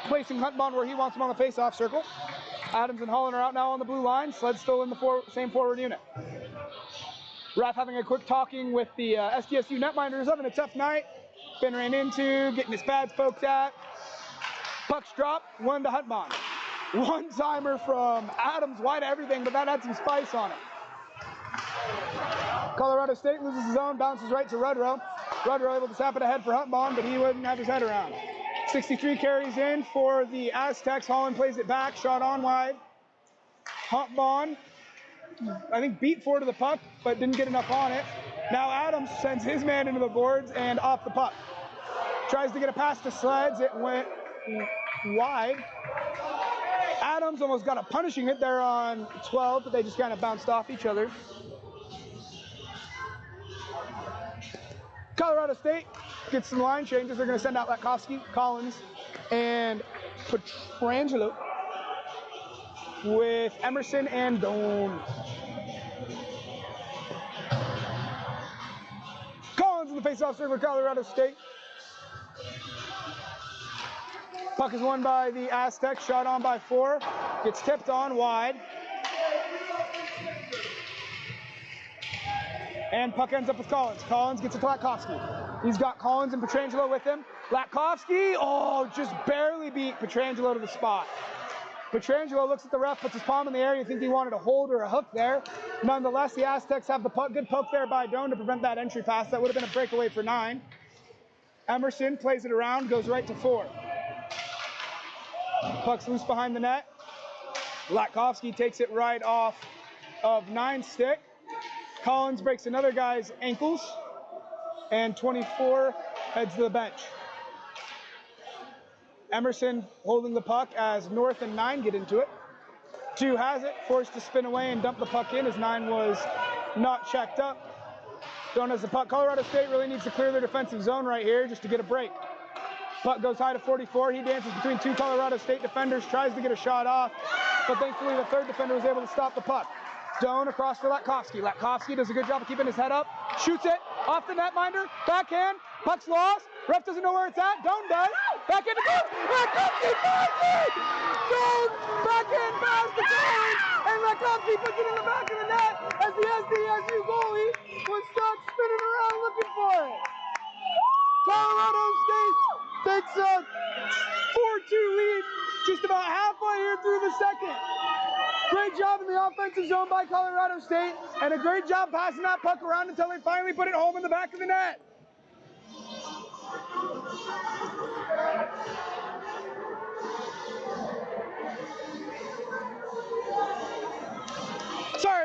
placing Huntbahn where he wants him on the face-off circle. Adams and Holland are out now on the blue line. Sled's still in the same forward unit. Ref having a quick talking with the SDSU netminders, having a tough night. Been ran into, getting his pads poked at. Pucks drop, one to Huntbahn. One-timer from Adams, wide everything, but that had some spice on it. Colorado State loses his own, bounces right to Rudrow. Rudrow able to tap it ahead for Huntbahn, but he wouldn't have his head around. 63 carries in for the Aztecs. Holland plays it back, shot on wide. Huntbahn, I think, beat forward to the puck, but didn't get enough on it. Now Adams sends his man into the boards and off the puck. Tries to get a pass to Sleds. It went wide. Adams almost got a punishing hit there on 12, but they just kind of bounced off each other. Colorado State gets some line changes. They're going to send out Latkovsky, Collins, and Petrangelo with Emerson and Doan. Collins in the face-off circle for Colorado State. Puck is won by the Aztecs, shot on by 4. Gets tipped on wide. And puck ends up with Collins. Collins gets it to Latkovsky. He's got Collins and Petrangelo with him. Latkovsky, just barely beat Petrangelo to the spot. Petrangelo looks at the ref, puts his palm in the air. You think he wanted a hold or a hook there. Nonetheless, the Aztecs have the puck. Good poke there by Doan to prevent that entry pass. That would have been a breakaway for 9. Emerson plays it around, goes right to 4. Puck's loose behind the net. Latkovsky takes it right off of 9's stick. Collins breaks another guy's ankles, and 24 heads to the bench. Emerson holding the puck as North and 9 get into it. 2 has it, forced to spin away and dump the puck in as 9 was not checked up. Doan has the puck. Colorado State really needs to clear their defensive zone right here just to get a break. Puck goes high to 44. He dances between 2 Colorado State defenders, tries to get a shot off, but thankfully the 3rd defender was able to stop the puck. Doan across for Latkovsky. Latkovsky does a good job of keeping his head up. Shoots it off the netminder. Backhand. Puck's lost. Ref doesn't know where it's at. Doan does. Backhand to Doan. Latkovsky finds it! Doan backhand pass to Collins. And Latkovsky puts it in the back of the net as the SDSU goalie was stuck spinning around looking for it. Colorado State takes a 4-2 lead just about halfway here through the second. Great job in the offensive zone by Colorado State, and a great job passing that puck around until they finally put it home in the back of the net.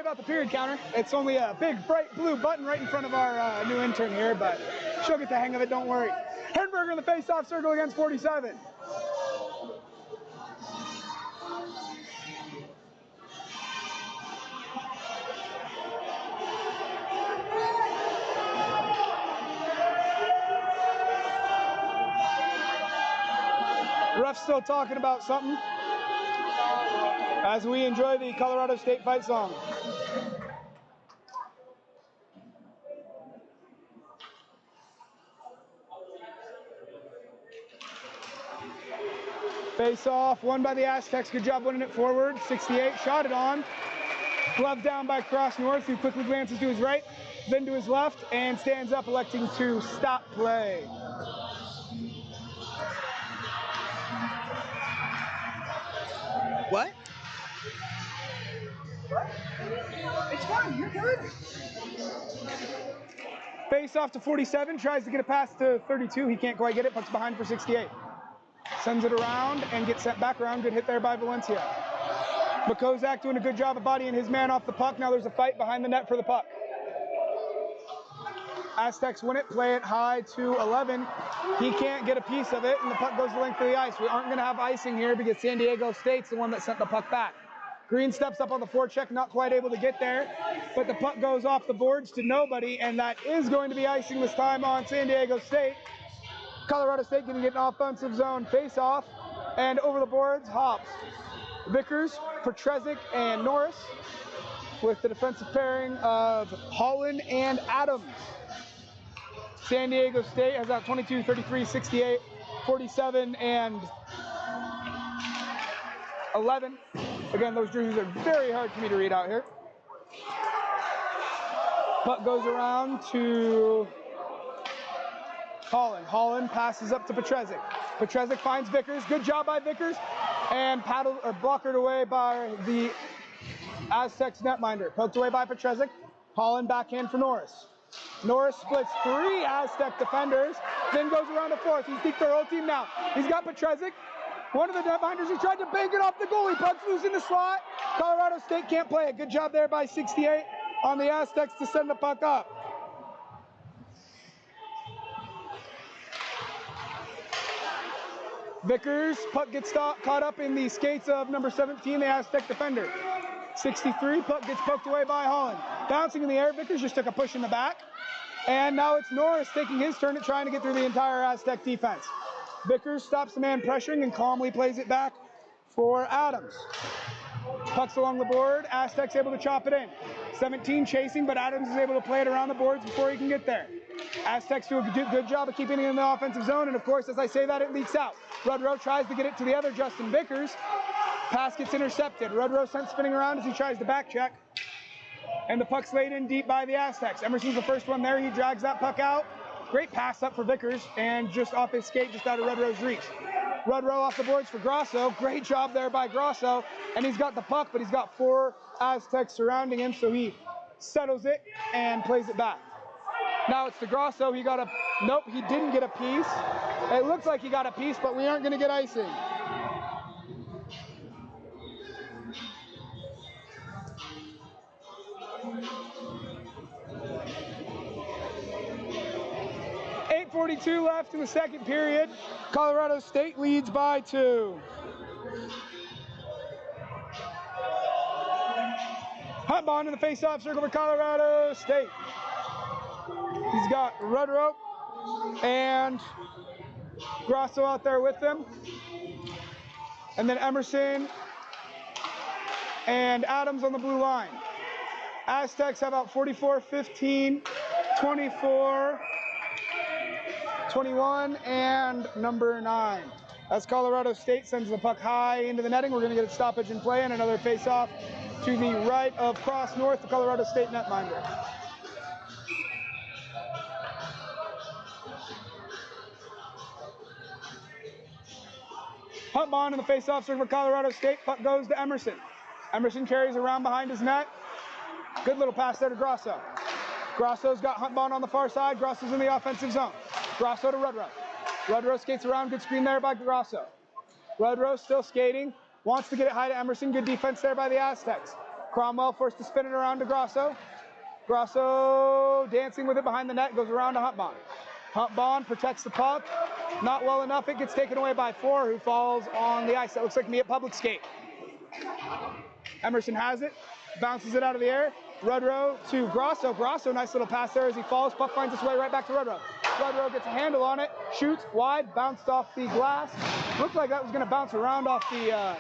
about the period counter. It's only a big, bright blue button right in front of our new intern here, but she'll get the hang of it, don't worry. Herrenberger in the face-off circle against 47. Ref's still talking about something as we enjoy the Colorado State fight song. Face off, won by the Aztecs. Good job winning it forward. 68, shot it on. Glove down by Cross North, who quickly glances to his right, then to his left, and stands up, electing to stop play. What? It's fine, you're good. Face off to 47, tries to get a pass to 32. He can't quite get it, pucks behind for 68. Sends it around and gets sent back around. Good hit there by Valencia. Makozak doing a good job of bodying his man off the puck. Now there's a fight behind the net for the puck. Aztecs win it, play it high to 11. He can't get a piece of it, and the puck goes the length of the ice. We aren't going to have icing here because San Diego State's the one that sent the puck back. Green steps up on the forecheck, not quite able to get there, but the puck goes off the boards to nobody, and that is going to be icing this time on San Diego State. Colorado State going to get an offensive zone face-off, and over the boards, Hobbs. Vickers, Petrzezik, and Norris, with the defensive pairing of Holland and Adams. San Diego State has out 22, 33, 68, 47, and 11. Again, those jerseys are very hard for me to read out here. Puck goes around to Holland. Holland passes up to Petrzezik. Petrzezik finds Vickers. Good job by Vickers. And blockered away by the Aztecs netminder. Poked away by Petrzezik. Holland backhand for Norris. Norris splits 3 Aztec defenders, then goes around to 4th. He's deep their whole team now. He's got Petrzezik. One of the netminders, he tried to bank it off the goalie. Puck's loose in the slot. Colorado State can't play it. Good job there by 68 on the Aztecs to send the puck up. Vickers, puck gets caught up in the skates of number 17, the Aztec defender. 63, puck gets poked away by Holland. Bouncing in the air, Vickers just took a push in the back. And now it's Norris taking his turn at trying to get through the entire Aztec defense. Vickers stops the man pressuring and calmly plays it back for Adams. Puck's along the board, Aztecs able to chop it in. 17 chasing, but Adams is able to play it around the boards before he can get there. Aztecs do a good job of keeping it in the offensive zone, and of course, as I say that, it leaks out. Rudrow tries to get it to the other Justin Vickers. Pass gets intercepted. Rudrow sent spinning around as he tries to back check. And the puck's laid in deep by the Aztecs. Emerson's the first one there. He drags that puck out. Great pass up for Vickers, and just off his skate, just out of Rudrow's reach. Rudrow off the boards for Grosso. Great job there by Grosso. And he's got the puck, but he's got 4 Aztecs surrounding him, so he settles it and plays it back. Now it's to Grosso. He got a, nope, he didn't get a piece. It looks like he got a piece, but we aren't going to get icing. .42 left in the second period. Colorado State leads by 2. Huntbond in the face-off circle for Colorado State. He's got Rudrow and Grosso out there with them. And then Emerson and Adams on the blue line. Aztecs have out 44, 15, 24, 21, and number 9. As Colorado State sends the puck high into the netting, we're going to get a stoppage in play and another face-off to the right of Cross North, the Colorado State netminder. Huntbond in the face-off circle for Colorado State. Puck goes to Emerson. Emerson carries around behind his net. Good little pass there to Grosso. Grosso's got Huntbond on the far side. Grosso's in the offensive zone. Grosso to Rudrow. Rudrow skates around. Good screen there by Grosso. Rudrow still skating. Wants to get it high to Emerson. Good defense there by the Aztecs. Cromwell forced to spin it around to Grosso. Grosso dancing with it behind the net, goes around to Huntbahn. Huntbahn protects the puck. Not well enough, it gets taken away by 4, who falls on the ice. That looks like me at public skate. Emerson has it, bounces it out of the air. Rudrow to Grosso. Grosso, nice little pass there as he falls. Puck finds its way right back to Rudrow. Rudrow gets a handle on it, shoots wide, bounced off the glass. Looked like that was going to bounce around off the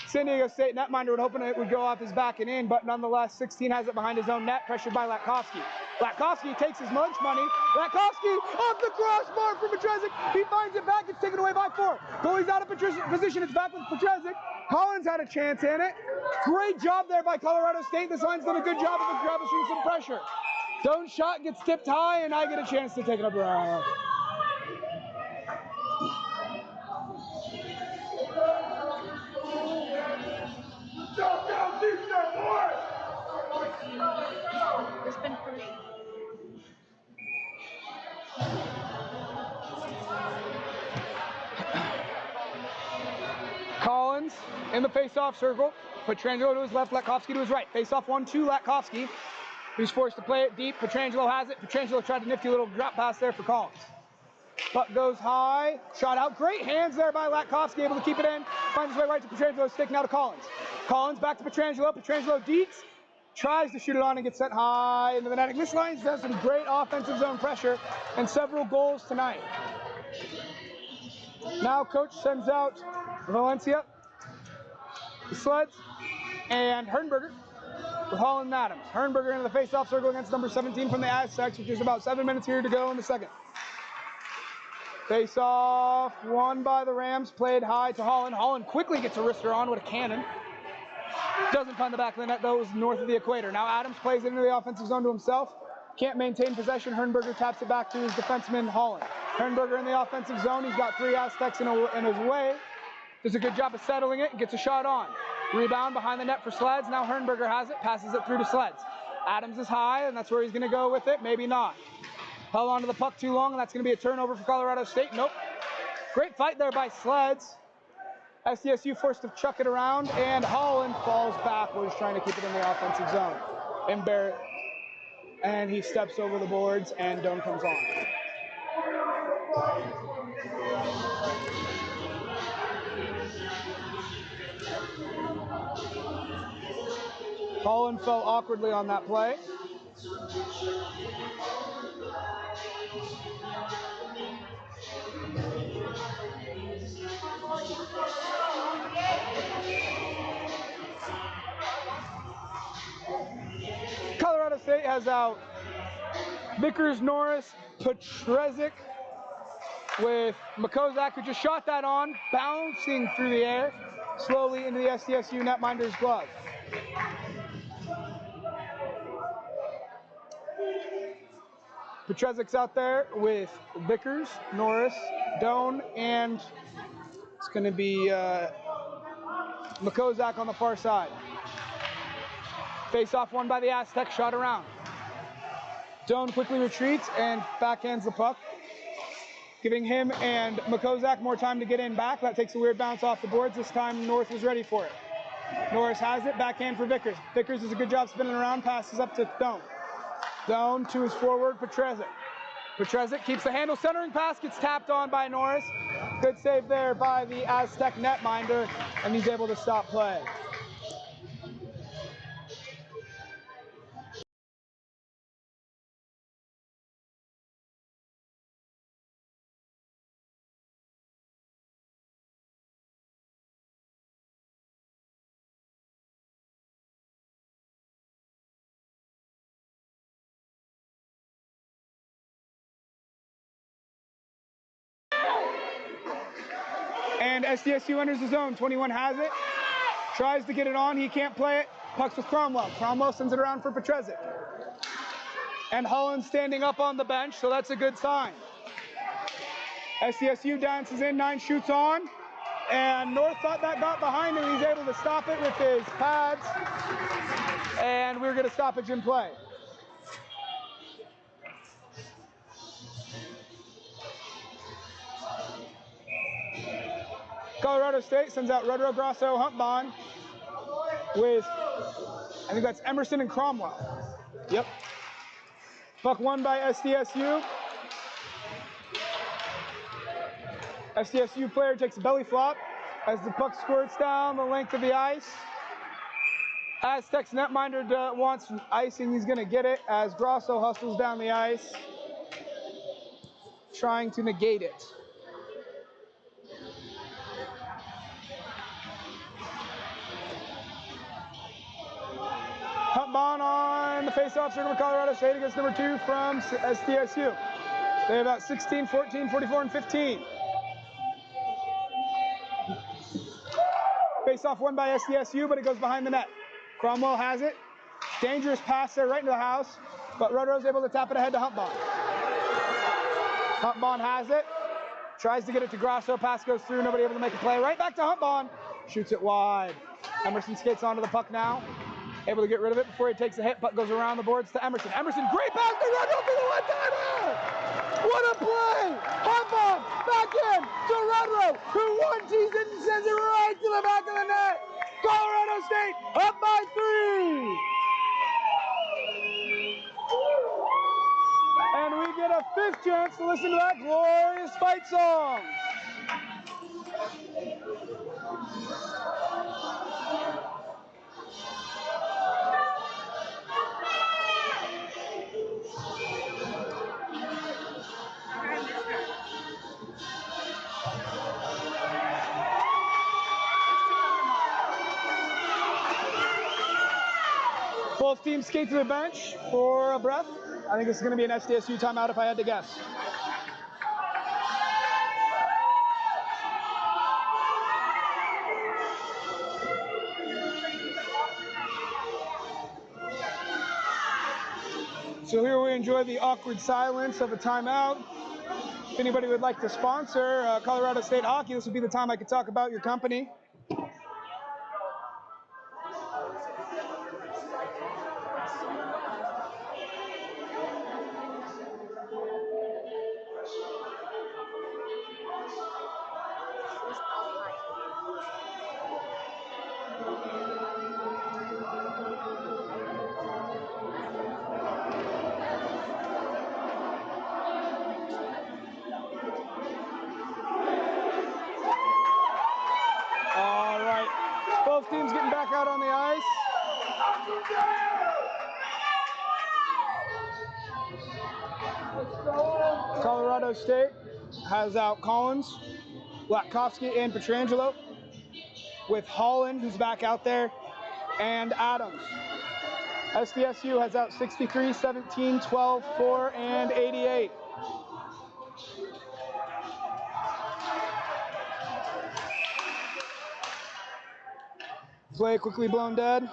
San Diego State netminder, hoping it would go off his back and in, but nonetheless, 16 has it behind his own net, pressured by Latkovsky. Latkovsky takes his lunch money. Latkovsky off the crossbar for Petrezek. He finds it back. It's taken away by 4. Goalie's out of position. It's back with Petrezek. Collins had a chance in it. Great job there by Colorado State. This line's done a good job of establishing some pressure. Zone shot gets tipped high, and I get a chance to take it up around. There's been 3. Collins in the face-off circle. Petrangelo to his left, Latkovsky to his right. Face-off 1-2, Latkovsky, who's forced to play it deep. Petrangelo has it. Petrangelo tried a nifty little drop pass there for Collins. Puck goes high, shot out. Great hands there by Latkovsky, able to keep it in. Finds his way right to Petrangelo, stick now to Collins. Collins back to Petrangelo. Petrangelo deets, tries to shoot it on and gets sent high into the netting. This line's done some great offensive zone pressure and several goals tonight. Now coach sends out Valencia, the Sleds, and Hernberger with Holland and Adams. Hernberger into the face-off circle against number 17 from the Aztecs, which is about 7 minutes here to go in the second. Face-off won by the Rams, played high to Holland. Holland quickly gets a wrister on with a cannon. Doesn't find the back of the net, though. It was north of the equator. Now Adams plays it into the offensive zone to himself. Can't maintain possession. Hernberger taps it back to his defenseman, Holland. Hernberger in the offensive zone. He's got 3 Aztecs in his way. Does a good job of settling it and gets a shot on. Rebound behind the net for Sleds. Now Hernberger has it, passes it through to Sleds. Adams is high, and that's where he's going to go with it. Maybe not. Held onto the puck too long, and that's going to be a turnover for Colorado State. Nope. Great fight there by Sleds. SDSU forced to chuck it around, and Holland falls backwards, trying to keep it in the offensive zone. And Barrett, and he steps over the boards, and Doan comes on. Holland fell awkwardly on that play. Colorado State has out Vickers, Norris, Petrezek with Makozak, who just shot that on, bouncing through the air, slowly into the SDSU netminder's glove. Petrezek's out there with Vickers, Norris, Doan, and it's going to be Makozak on the far side. Face-off won by the Aztecs, shot around. Doan quickly retreats and backhands the puck, giving him and Makozak more time to get in back. That takes a weird bounce off the boards. This time North was ready for it. Norris has it, backhand for Vickers. Vickers does a good job spinning around, passes up to Doan. Doan to his forward, Petrezek. Petrezek keeps the handle, centering pass, gets tapped on by Norris. Good save there by the Aztec netminder, and he's able to stop play. And SDSU enters the zone. 21 has it. Tries to get it on. He can't play it. Pucks with Cromwell. Cromwell sends it around for Petrezek. And Holland standing up on the bench, so that's a good sign. SDSU dances in, 9 shoots on. And North thought that got behind him. He's able to stop it with his pads. And we're going to stoppage in play. Colorado State sends out Rudrow, Grosso, Huntbahn with I think that's Emerson and Cromwell. Yep. Puck won by SDSU. SDSU player takes a belly flop as the puck squirts down the length of the ice. Aztecs netminder wants icing. He's going to get it as Grosso hustles down the ice, trying to negate it. Huntbahn on the faceoff circle of Colorado State against number 2 from SDSU. They have about 16, 14, 44, and 15. Faceoff won by SDSU, but it goes behind the net. Cromwell has it. Dangerous pass there right into the house, but Rodero's able to tap it ahead to Huntbahn. Huntbahn has it. Tries to get it to Grosso. Pass goes through. Nobody able to make a play. Right back to Huntbahn. Shoots it wide. Emerson skates onto the puck now. Able to get rid of it before he takes a hit. Puck goes around the boards to Emerson. Emerson, great pass to Rodero for the one-timer! What a play! Huntbahn back in to Rodero, who one-tees it and sends it right to the back of the net. Colorado State up by 3. And we get a 5th chance to listen to that glorious fight song. Both teams skate to the bench for a breath. I think this is going to be an SDSU timeout if I had to guess. So here we enjoy the awkward silence of a timeout. If anybody would like to sponsor Colorado State Hockey, this would be the time I could talk about your company. All right, both teams getting back out on the ice. Colorado State has out Collins, Latkovsky, and Petrangelo, with Holland, who's back out there, and Adams. SDSU has out 63, 17, 12, 4, and 88. Play quickly blown dead.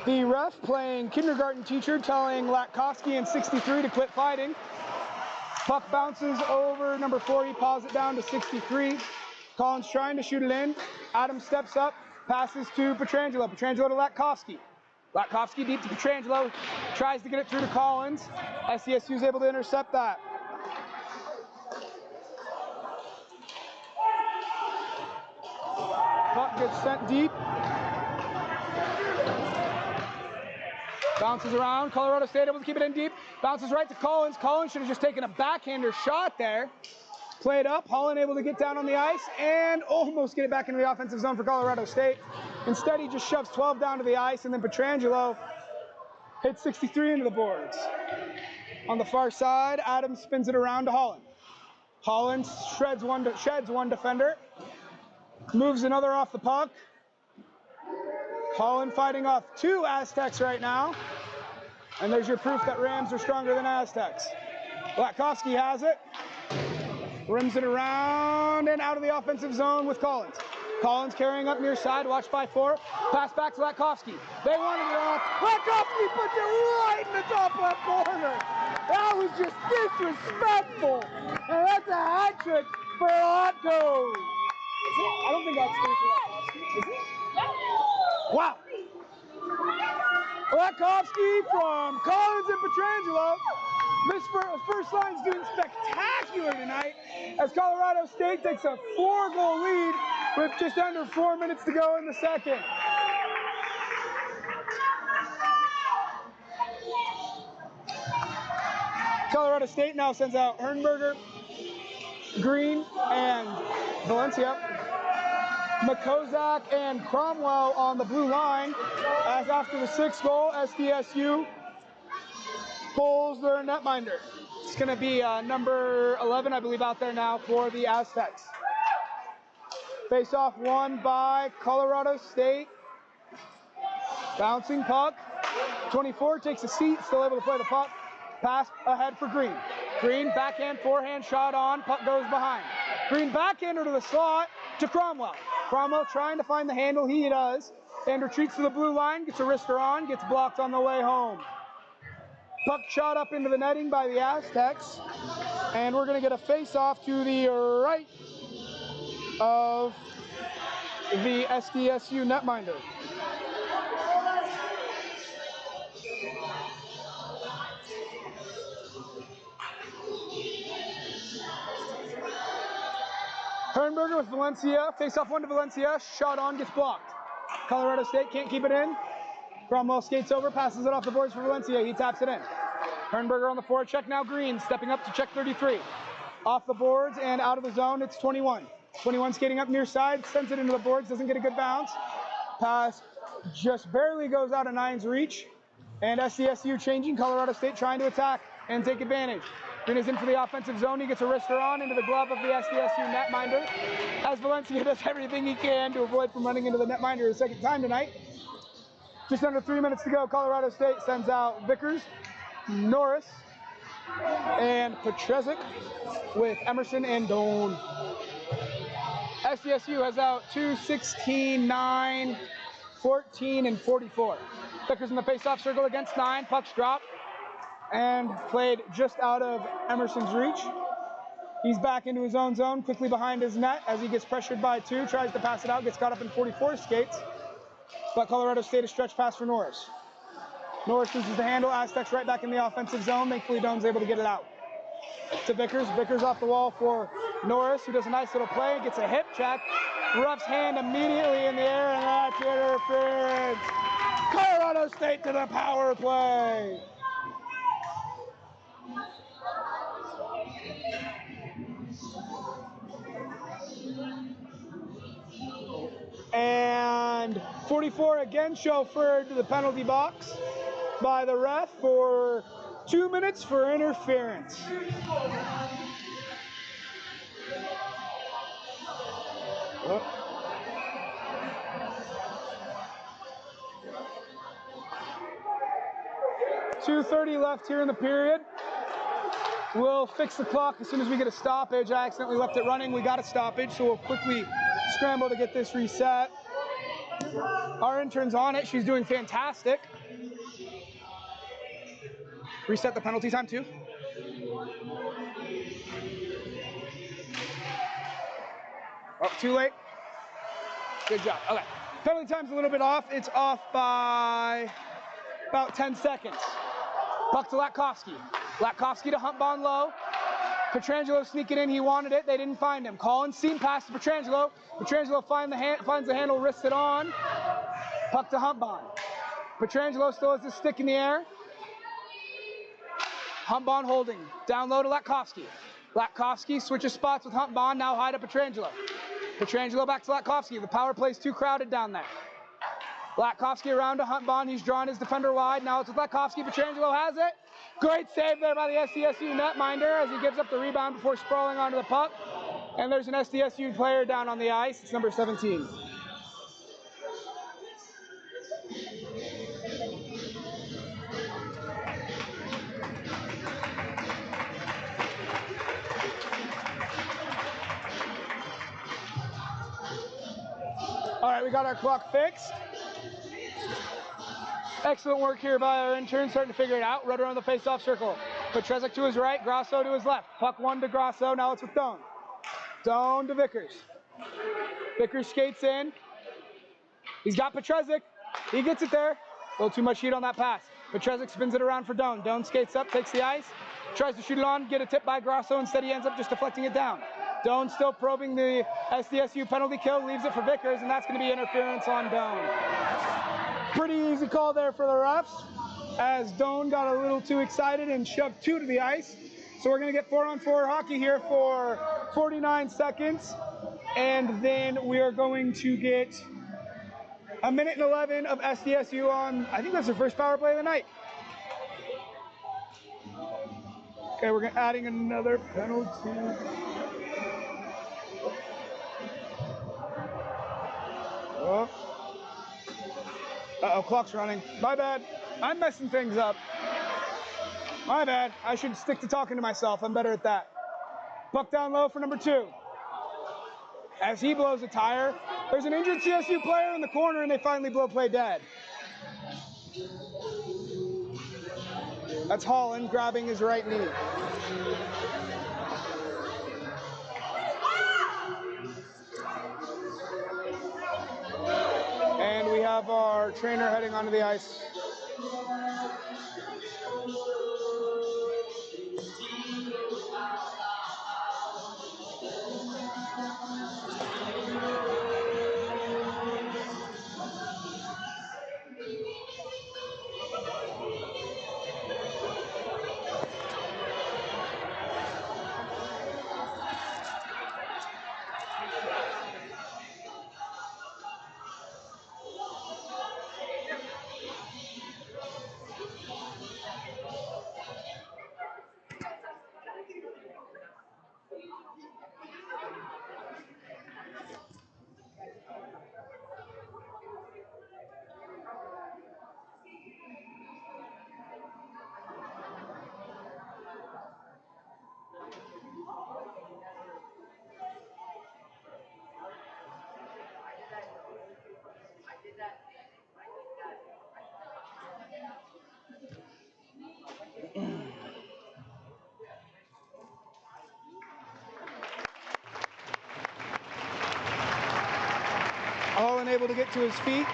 The ref playing kindergarten teacher telling Latkovsky and 63 to quit fighting. Puck bounces over number 4. He paws it down to 63. Collins trying to shoot it in. Adams steps up, passes to Petrangelo. Petrangelo to Latkovsky. Latkovsky deep to Petrangelo. Tries to get it through to Collins. SDSU is able to intercept that. Puck gets sent deep. Bounces around. Colorado State able to keep it in deep. Bounces right to Collins. Collins should have just taken a backhander shot there. Played up. Holland able to get down on the ice and almost get it back into the offensive zone for Colorado State. Instead, he just shoves 12 down to the ice, and then Petrangelo hits 63 into the boards. On the far side, Adams spins it around to Holland. Holland sheds one defender. Moves another off the puck. Holland fighting off 2 Aztecs right now. And there's your proof that Rams are stronger than Aztecs. Latkovsky has it. Rims it around and out of the offensive zone with Collins. Collins carrying up near side, watched by 4. Pass back to Latkovsky. They wanted it off. Latkovsky puts it right in the top left corner. That was just disrespectful. And that's a hat trick for Latko. I don't think that's three for Latkovsky. Is it? Wow. Latkovsky from Collins and Petrangelo This first line's doing spectacular tonight as Colorado State takes a 4-goal lead with just under 4 minutes to go in the second. Colorado State now sends out Hernberger, Green, and Valencia. McCozak and Cromwell on the blue line, as after the 6th goal, SDSU pulls their netminder. It's going to be number 11, I believe, out there now for the Aztecs. Face-off won by Colorado State. Bouncing puck. 24 takes a seat, still able to play the puck. Pass ahead for Green. Green, backhand, forehand, shot on, puck goes behind. Green backhander to the slot to Cromwell. Cromwell trying to find the handle, he does, and retreats to the blue line, gets a wrister on, gets blocked on the way home. Puck shot up into the netting by the Aztecs, and we're going to get a face-off to the right of the SDSU netminder. Hernberger with Valencia, face-off one to Valencia, shot on, gets blocked. Colorado State can't keep it in. Cromwell skates over, passes it off the boards for Valencia, he taps it in. Hernberger on the forward check, now Green, stepping up to check 33. Off the boards and out of the zone, it's 21. 21 skating up near side, sends it into the boards, doesn't get a good bounce. Pass just barely goes out of Nine's reach. And SDSU changing, Colorado State trying to attack and take advantage. Green is in for the offensive zone, he gets a wrister on into the glove of the SDSU netminder. As Valencia does everything he can to avoid from running into the netminder a second time tonight. Just under 3 minutes to go, Colorado State sends out Vickers, Norris, and Petrezek with Emerson and Doan. SDSU has out 2, 16, 9, 14, and 44. Vickers in the face-off circle against 9, pucks drop, and played just out of Emerson's reach. He's back into his own zone, quickly behind his net as he gets pressured by 2, tries to pass it out, gets caught up in 44 skates, but Colorado State a stretch pass for Norris. Norris loses the handle, Aztecs right back in the offensive zone, thankfully Doan's able to get it out. To Vickers, Vickers off the wall for Norris, who does a nice little play, gets a hip check, roughs hand immediately in the air, and that's interference. Colorado State to the power play. And 44 again chauffeured to the penalty box by the ref for 2 minutes for interference. Oh. 2:30 left here in the period. We'll fix the clock as soon as we get a stoppage. I accidentally left it running. We got a stoppage, so we'll quickly scramble to get this reset. Our intern's on it. She's doing fantastic. Reset the penalty time too. Oh, too late. Good job. Okay. Penalty time's a little bit off. It's off by about 10 seconds. Puck to Latkovsky. Latkovsky to Huntbon low. Petrangelo sneaking in. He wanted it. They didn't find him. Collins seam pass to Petrangelo. Petrangelo finds the handle, wrists it on. Puck to Huntbon. Petrangelo still has his stick in the air. Huntbon holding. Down low to Latkovsky. Latkovsky switches spots with Huntbon. Now high to Petrangelo. Petrangelo back to Latkovsky. The power play's too crowded down there. Latkovsky around to Huntbon. He's drawing his defender wide. Now it's with Latkovsky. Petrangelo has it. Great save there by the SDSU netminder as he gives up the rebound before sprawling onto the puck. And there's an SDSU player down on the ice. It's number 17. All right, we got our clock fixed. Excellent work here by our intern, starting to figure it out. Rudder on the face-off circle. Petrezek to his right, Grasso to his left. Puck one to Grasso, now it's with Doan. Doan to Vickers. Vickers skates in. He's got Petrezek. He gets it there. A little too much heat on that pass. Petrezek spins it around for Doan. Doan skates up, takes the ice, Tries to shoot it on, get a tip by Grosso, instead he ends up just deflecting it down. Doan still probing the SDSU penalty kill, leaves it for Vickers, and that's going to be interference on Doan. Pretty easy call there for the refs, as Doan got a little too excited and shoved 2 to the ice. So we're going to get 4-on-4 hockey here for 49 seconds, and then we are going to get a minute and 11 of SDSU on, I think that's their first power play of the night. Okay, we're adding another penalty. Oh. Uh-oh, clock's running. My bad. I'm messing things up. My bad. I should stick to talking to myself. I'm better at that. Puck down low for number 2. As he blows a tire, there's an injured CSU player in the corner, and they finally blow play dead. That's Holland grabbing his right knee. And we have our trainer heading onto the ice. All unable to get to his feet.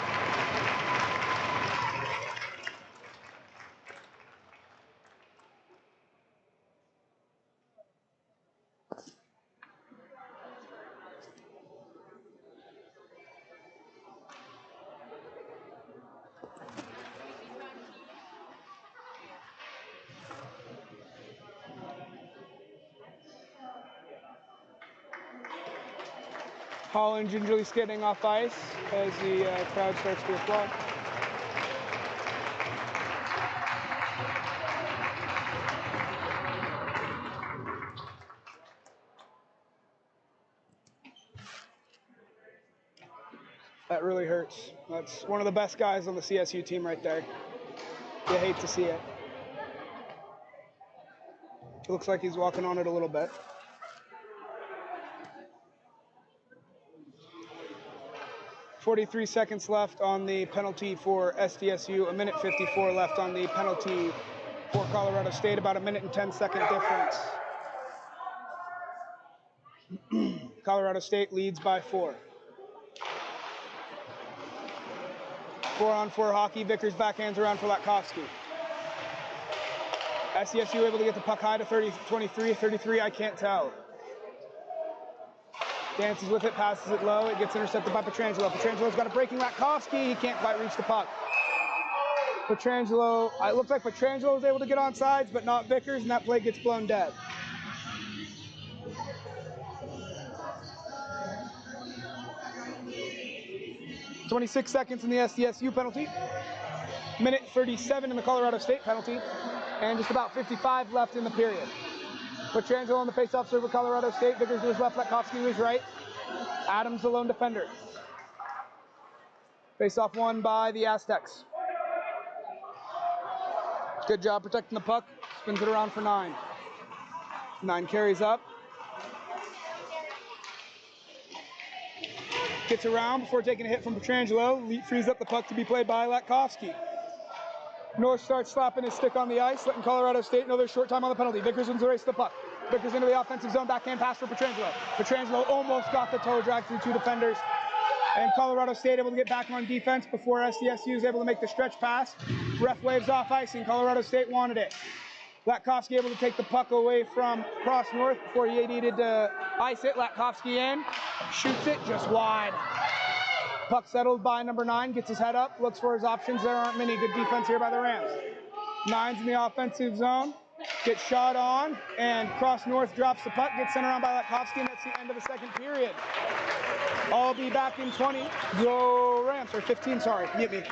Holland gingerly skidding off ice as the crowd starts to applaud. That really hurts. That's one of the best guys on the CSU team right there. You hate to see it. It looks like he's walking on it a little bit. .43 seconds left on the penalty for SDSU, a minute 54 left on the penalty for Colorado State, about a minute and 10-second difference. Colorado State leads by 4. 4-on-4 hockey, Vickers backhands around for Latkovsky. SDSU able to get the puck high to 23, 33, I can't tell. Dances with it, passes it low, it gets intercepted by Petrangelo. Petrangelo's got a breaking Latkovsky, he can't quite reach the puck. Petrangelo, it looks like Petrangelo was able to get on sides, but not Vickers, and that play gets blown dead. .26 seconds in the SDSU penalty. Minute 37 in the Colorado State penalty, and just about 55 left in the period. Petrangelo on the face-off serve for Colorado State. Vickers to his left, Latkovsky to his right. Adams the lone defender. Face-off won by the Aztecs. Good job protecting the puck. Spins it around for 9. 9 carries up. Gets around before taking a hit from Petrangelo. Frees up the puck to be played by Latkovsky. North starts slapping his stick on the ice, letting Colorado State know there's short time on the penalty. Vickers wins the race to the puck. Vickers into the offensive zone, backhand pass for Petrangelo. Petrangelo almost got the toe drag through 2 defenders. And Colorado State able to get back on defense before SDSU is able to make the stretch pass. Ref waves off icing. Colorado State wanted it. Latkovsky able to take the puck away from Cross North before he needed to ice it. Latkovsky in, shoots it just wide. Puck settled by number 9, gets his head up, looks for his options. There aren't many. Good defense here by the Rams. 9's in the offensive zone, gets shot on, and Cross North drops the puck, gets sent around by Latkovsky, and that's the end of the second period. I'll be back in 20. Go Rams, or 15, sorry. Get me.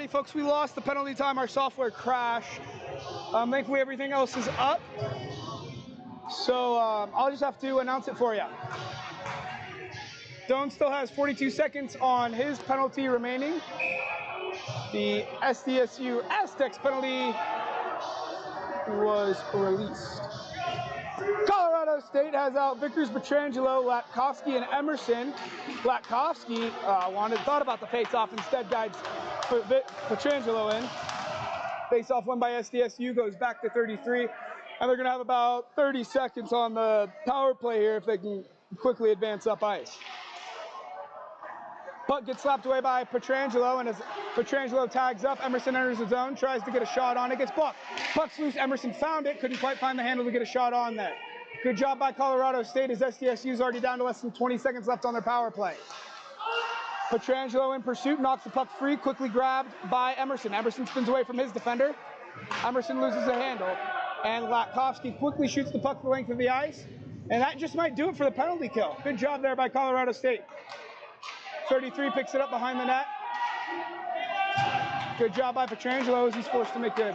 folks, we lost the penalty time. Our software crashed. Thankfully, everything else is up. So I'll just have to announce it for you. Doan still has 42 seconds on his penalty remaining. The SDSU Aztecs penalty was released. Colorado State has out Vickers, Petrangelo, Latkovsky, and Emerson. Latkovsky thought about the face-off, instead guides Petrangelo in. Face-off won by SDSU, goes back to 33. And they're going to have about 30 seconds on the power play here if they can quickly advance up ice. Puck gets slapped away by Petrangelo, and as Petrangelo tags up, Emerson enters the zone, tries to get a shot on it, gets blocked. Puck's loose, Emerson found it, couldn't quite find the handle to get a shot on there. Good job by Colorado State, as SDSU's already down to less than 20 seconds left on their power play. Petrangelo in pursuit, knocks the puck free, quickly grabbed by Emerson. Emerson spins away from his defender. Emerson loses the handle, and Latkovsky quickly shoots the puck the length of the ice, and that just might do it for the penalty kill. Good job there by Colorado State. 33 picks it up behind the net. Good job by Petrangelo as he's forced to make a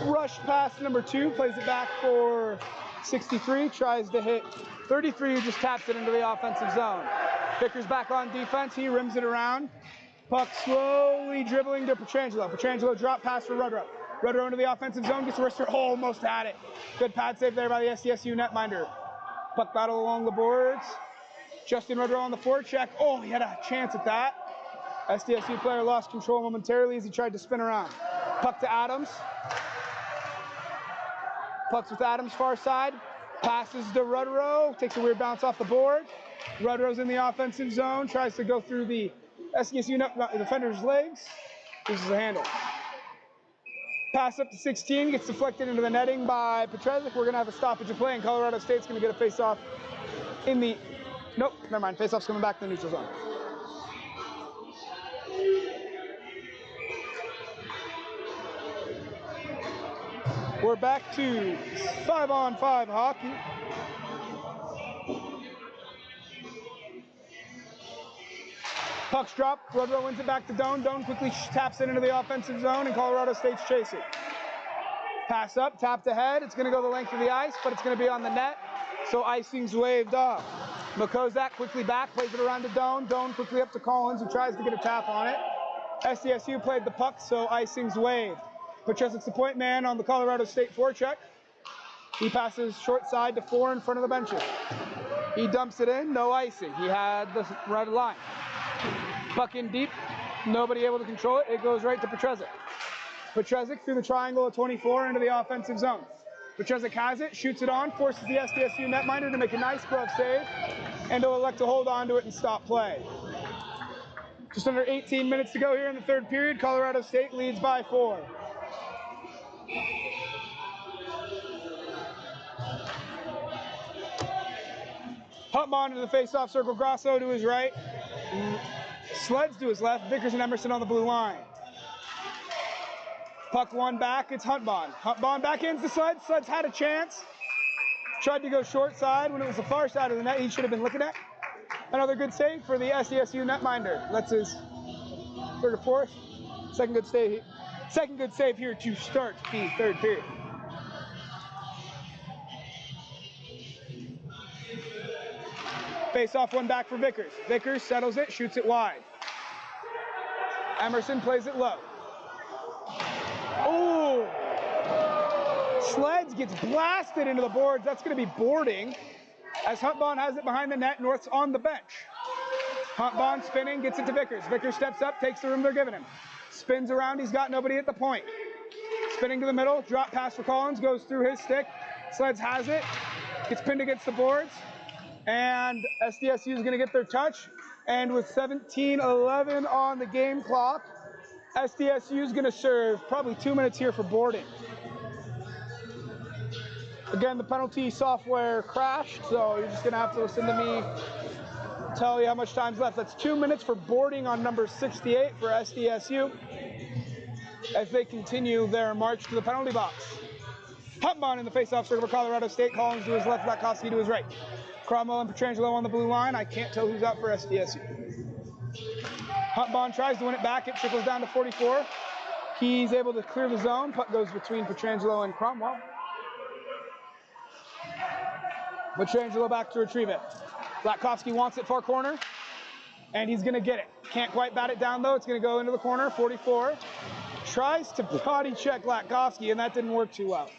rush pass number 2. Plays it back for 63. Tries to hit 33, who just taps it into the offensive zone. Vickers back on defense. He rims it around. Puck slowly dribbling to Petrangelo. Petrangelo drop pass for Rudrow. Rudrow into the offensive zone. Gets a wrister. Almost had it. Good pad save there by the SDSU netminder. Puck battle along the boards. Justin Rudrow on the forecheck. Oh, he had a chance at that. SDSU player lost control momentarily as he tried to spin around. Puck to Adams. Puck's with Adams far side. Passes to Rudrow. Takes a weird bounce off the board. Rudrow's in the offensive zone. Tries to go through the SDSU defender's legs. Loses the handle. Pass up to 16. Gets deflected into the netting by Petrezek. We're going to have a stoppage of play, and Colorado State's going to get a face-off in the... Nope, never mind. Face-off's coming back to the neutral zone. We're back to 5-on-5 hockey. Puck's dropped. Rudrow wins it back to Doan. Doan quickly taps it into the offensive zone, and Colorado State's chasing. Pass up, tapped ahead. It's going to go the length of the ice, but it's going to be on the net, so icing's waved off. Makozak quickly back, plays it around to Doan. Doan quickly up to Collins, who tries to get a tap on it. SDSU played the puck, so icing's waved. Petrezek's the point man on the Colorado State forecheck. He passes short side to 4 in front of the benches. He dumps it in, no icing. He had the red line. Puck in deep, nobody able to control it. It goes right to Petrezek. Petrezek through the triangle of 24 into the offensive zone. Petrezek has it, shoots it on, forces the SDSU netminder to make a nice glove save, and he'll elect to hold on to it and stop play. Just under 18 minutes to go here in the third period. Colorado State leads by 4. Hutbon into the face-off circle. Grasso to his right. Sleds to his left. Vickers and Emerson on the blue line. Puck one back. It's Hutbon. Hutbon back into the Sleds. Sleds had a chance. Tried to go short side when it was the far side of the net. He should have been looking at. Another good save for the SDSU netminder. That's his third or fourth. Second good save here to start the third period. Face off one back for Vickers. Vickers settles it, shoots it wide. Emerson plays it low. Oh! Sleds gets blasted into the boards. That's going to be boarding as Hutbon has it behind the net. North's on the bench. Hutbon spinning, gets it to Vickers. Vickers steps up, takes the room they're giving him. Spins around, he's got nobody at the point. Spinning to the middle, drop pass for Collins, goes through his stick. Sleds has it, gets pinned against the boards. And SDSU is going to get their touch. And with 17:11 on the game clock, SDSU is going to serve probably 2 minutes here for boarding. Again, the penalty software crashed, so you're just going to have to listen to me tell you how much time's left. That's 2 minutes for boarding on number 68 for SDSU as they continue their march to the penalty box. Hutbon in the face-off circle for Colorado State. Collins to his left, Latkovsky to his right. Cromwell and Petrangelo on the blue line. I can't tell who's out for SDSU. Huntbon tries to win it back. It trickles down to 44. He's able to clear the zone. Puck goes between Petrangelo and Cromwell. Petrangelo back to retrieve it. Latkovsky wants it far corner, and he's going to get it. Can't quite bat it down, though. It's going to go into the corner. 44. Tries to body check Latkovsky, and that didn't work too well.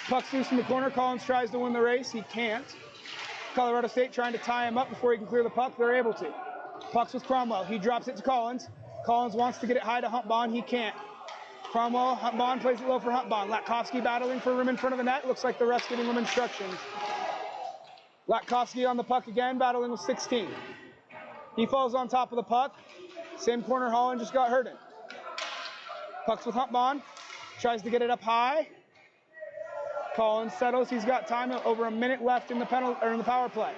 Puck's loose in the corner. Collins tries to win the race. He can't. Colorado State trying to tie him up before he can clear the puck. They're able to. Puck's with Cromwell. He drops it to Collins. Collins wants to get it high to Huntbon. He can't. Cromwell, Huntbon plays it low for Huntbon. Latkovsky battling for room in front of the net. Looks like the ref's giving him instructions. Latkovsky on the puck again, battling with 16. He falls on top of the puck. Same corner Holland just got hurt in. Puck's with Huntbon. Tries to get it up high. Collins settles. He's got time, over a minute left in the power play.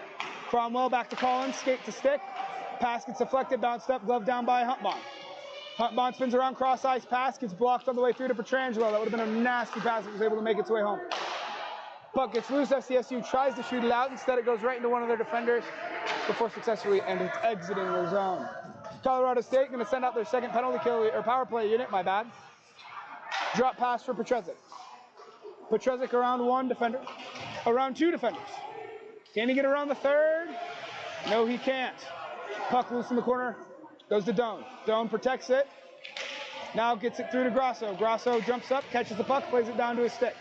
Cromwell back to Collins, skate to stick. Pass gets deflected, bounced up, glove down by Huntbon. Huntbon spins around, cross ice pass, gets blocked on the way through to Petrangelo. That would have been a nasty pass if it was able to make its way home. Puck gets loose, SDSU tries to shoot it out. Instead it goes right into one of their defenders before successfully exiting their zone. Colorado State going to send out their second penalty kill, or power play unit, my bad. Drop pass for Petrezek. Petrezek around two defenders. Can he get around the third? No, he can't. Puck loose in the corner, goes to Doan. Doan protects it. Now gets it through to Grasso. Grasso jumps up, catches the puck, plays it down to his stick.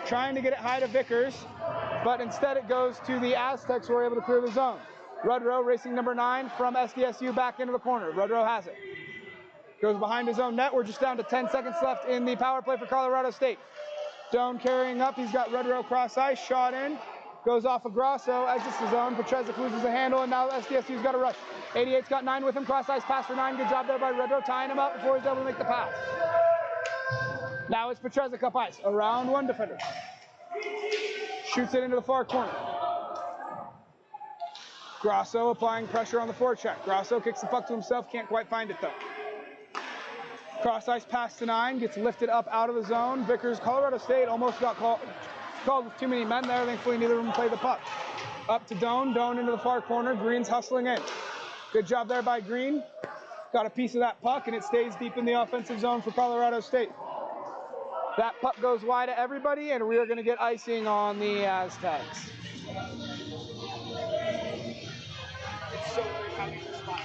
Trying to get it high to Vickers, but instead it goes to the Aztecs who are able to clear the zone. Rudrow racing number 9 from SDSU back into the corner. Rudrow has it. Goes behind his own net. We're just down to 10 seconds left in the power play for Colorado State. Doan carrying up. He's got Rudrow cross ice. Shot in. Goes off of Grasso. Exits the zone. Petrezek loses the handle, and now SDSU's got a rush. 88's got 9 with him. Cross ice pass for 9. Good job there by Rudrow, tying him up before he's able to make the pass. Now it's Petrezek up ice. Around one defender. Shoots it into the far corner. Grasso applying pressure on the forecheck. Grasso kicks the puck to himself. Can't quite find it, though. Cross ice pass to 9, gets lifted up out of the zone. Vickers, Colorado State almost got called with too many men there. Thankfully, neither of them played the puck. Up to Doan. Doan into the far corner. Green's hustling in. Good job there by Green. Got a piece of that puck, and it stays deep in the offensive zone for Colorado State. That puck goes wide to everybody, and we are going to get icing on the Aztecs. It's so great having this spot.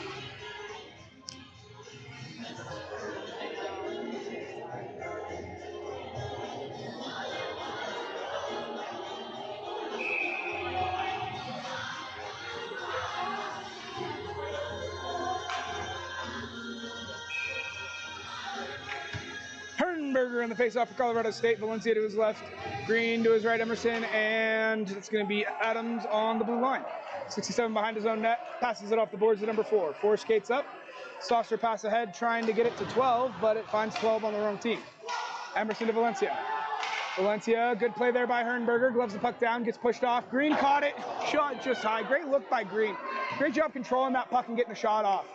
Hernberger in the faceoff for Colorado State. Valencia to his left, Green to his right, Emerson, and it's going to be Adams on the blue line. 67 behind his own net, passes it off the boards to number 4. 4 skates up, saucer pass ahead, trying to get it to 12, but it finds 12 on the wrong team. Emerson to Valencia. Valencia, good play there by Hernberger, gloves the puck down, gets pushed off. Green caught it, shot just high. Great look by Green. Great job controlling that puck and getting the shot off.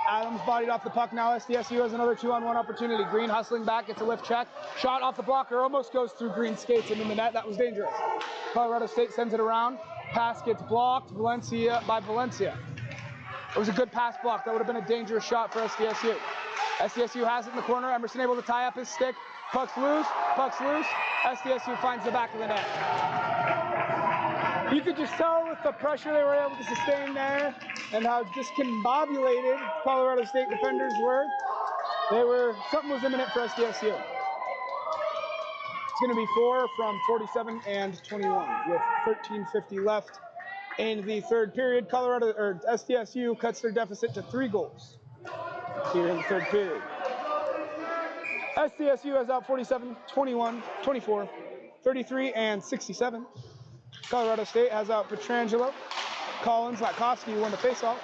Adams bodied off the puck. Now SDSU has another 2-on-1 opportunity. Green hustling back, gets a lift check. Shot off the blocker, almost goes through Green's skates and in the net. That was dangerous. Colorado State sends it around. Pass gets blocked by Valencia. It was a good pass block. That would have been a dangerous shot for SDSU. SDSU has it in the corner. Emerson able to tie up his stick. Puck's loose. SDSU finds the back of the net. You could just tell with the pressure they were able to sustain there and how discombobulated Colorado State defenders were. Something was imminent for SDSU. It's going to be 4 from 47 and 21 with 13:50 left in the third period. SDSU cuts their deficit to 3 goals here in the third period. SDSU has out 47, 21, 24, 33, and 67. Colorado State has out Petrangelo, Collins, Latkovsky won the faceoff.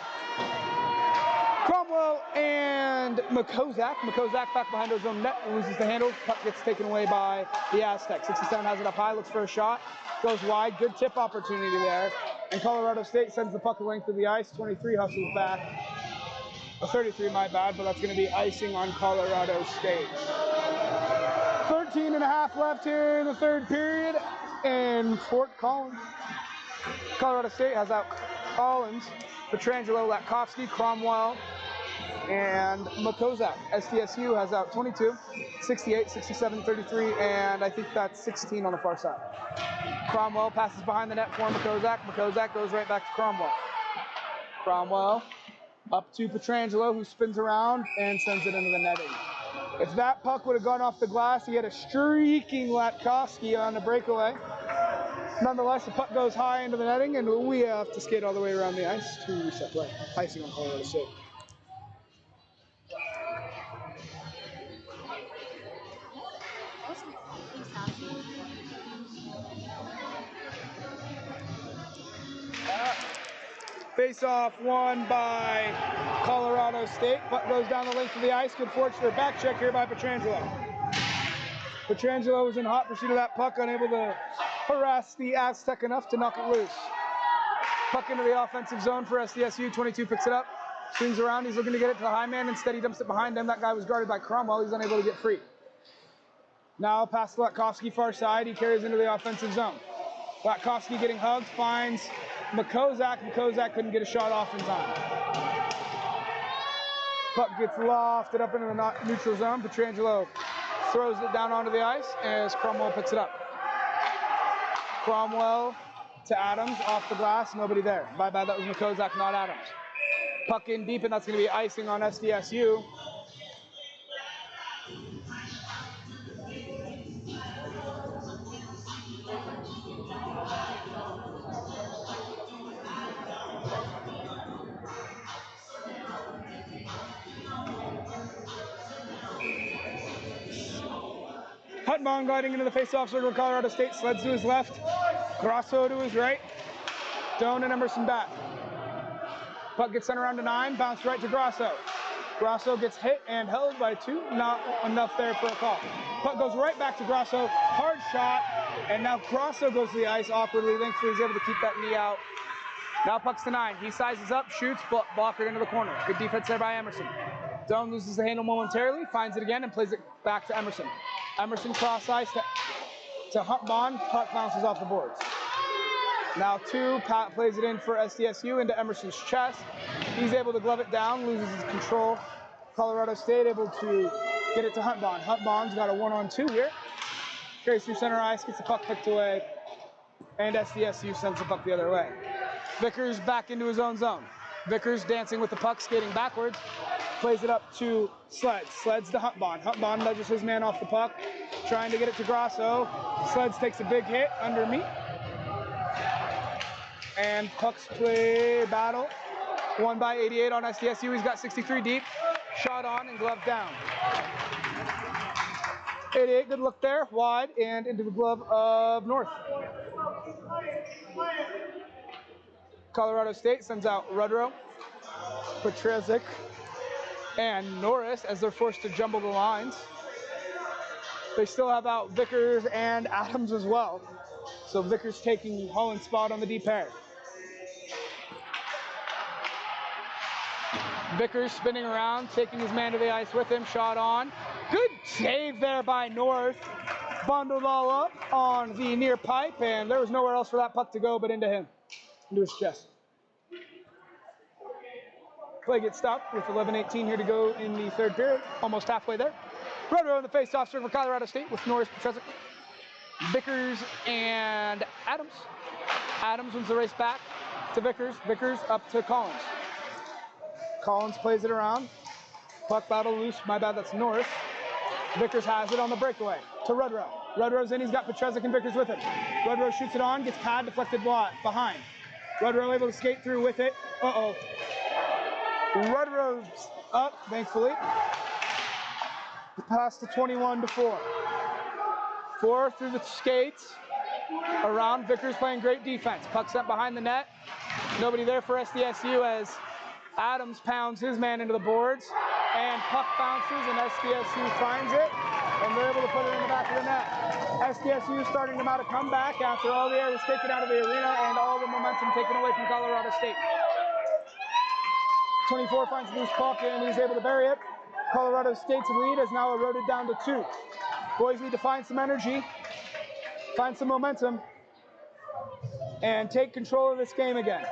Cromwell and Makozak. Makozak back behind his own net, loses the handle. Puck gets taken away by the Aztecs. 67 has it up high, looks for a shot. Goes wide, good tip opportunity there. And Colorado State sends the puck the length of the ice. 23 hustles back. 33, my bad, but that's going to be icing on Colorado State. 13 and a half left here in the third period. And Fort Collins. Colorado State has out Collins, Petrangelo, Latkovsky, Cromwell, and Makozak. SDSU has out 22, 68, 67, 33, and I think that's 16 on the far side. Cromwell passes behind the net for Makozak. Makozak goes right back to Cromwell. Cromwell up to Petrangelo, who spins around and sends it into the netting. If that puck would have gone off the glass, he had a streaking Latkovsky on a breakaway. Nonetheless, the puck goes high into the netting, and we have to skate all the way around the ice to reset play. Icing on Colorado State. Face-off won by Colorado State. Puck goes down the length of the ice. Good fortune for a back check here by Petrangelo. Petrangelo was in hot pursuit of that puck, unable to harass the Aztec enough to knock it loose. Puck into the offensive zone for SDSU. 22 picks it up, swings around. He's looking to get it to the high man. Instead, he dumps it behind him. That guy was guarded by Cromwell. He's unable to get free. Now past Latkovsky far side. He carries into the offensive zone. Latkovsky getting hugged, finds Makozak. Makozak couldn't get a shot off in time. Puck gets lofted up into the neutral zone. Petrangelo throws it down onto the ice as Cromwell picks it up. Cromwell to Adams, off the glass, nobody there. Bye-bye, that was Makozak, not Adams. Puck in deep, and that's going to be icing on SDSU. Hutbong gliding into the face-off circle of Colorado State. Sleds to his left. Grosso to his right. Doan and Emerson back. Puck gets sent around to 9. Bounced right to Grosso. Grosso gets hit and held by 2. Not enough there for a call. Puck goes right back to Grosso. Hard shot. And now Grosso goes to the ice awkwardly. Thankfully, he's able to keep that knee out. Now puck's to 9. He sizes up, shoots, blocker into the corner. Good defense there by Emerson. Doan loses the handle momentarily, finds it again, and plays it back to Emerson. Emerson cross ice to Huntbond. Puck bounces off the boards. Now 2, Pat plays it in for SDSU into Emerson's chest. He's able to glove it down, loses his control. Colorado State able to get it to Huntbond. Huntbond's got a 1-on-2 here. Carries through center ice, gets the puck picked away, and SDSU sends the puck the other way. Vickers back into his own zone. Vickers dancing with the puck, skating backwards. Plays it up to Sleds. Sleds to Huntbond. Huntbond nudges his man off the puck, trying to get it to Grosso. Sleds takes a big hit underneath. And pucks play battle. Won by 88 on SDSU. He's got 63 deep. Shot on and glove down. 88, good look there. Wide and into the glove of North. Colorado State sends out Rudrow, Petrzik, and Norris as they're forced to jumble the lines. They still have out Vickers and Adams as well. So Vickers taking Holland's spot on the deep pair. Vickers spinning around, taking his man to the ice with him, shot on. Good save there by North. Bundled all up on the near pipe, and there was nowhere else for that puck to go but into him, into his chest. Play gets stopped with 11:18 here to go in the third period. Almost halfway there. Rudrow in the face-off circle for Colorado State with Norris, Petrzik, Vickers, and Adams. Adams wins the race back to Vickers. Vickers up to Collins. Collins plays it around. Puck battle loose. My bad, that's Norris. Vickers has it on the breakaway to Rudrow. Rudrow's in. He's got Petrzik and Vickers with him. Rudrow shoots it on, gets pad deflected behind. Rudrow able to skate through with it. Uh-oh. Rudrow's up, thankfully. Pass to 21-4. 4 through the skates. Around. Vickers playing great defense. Puck sent behind the net. Nobody there for SDSU as Adams pounds his man into the boards. And puck bounces and SDSU finds it. And they're able to put it in the back of the net. SDSU starting to mount a comeback after all the air was taken out of the arena and all the momentum taken away from Colorado State. 24 finds a loose puck and he's able to bury it. Colorado State's lead is now eroded down to 2. Boys need to find some energy, find some momentum, and take control of this game again.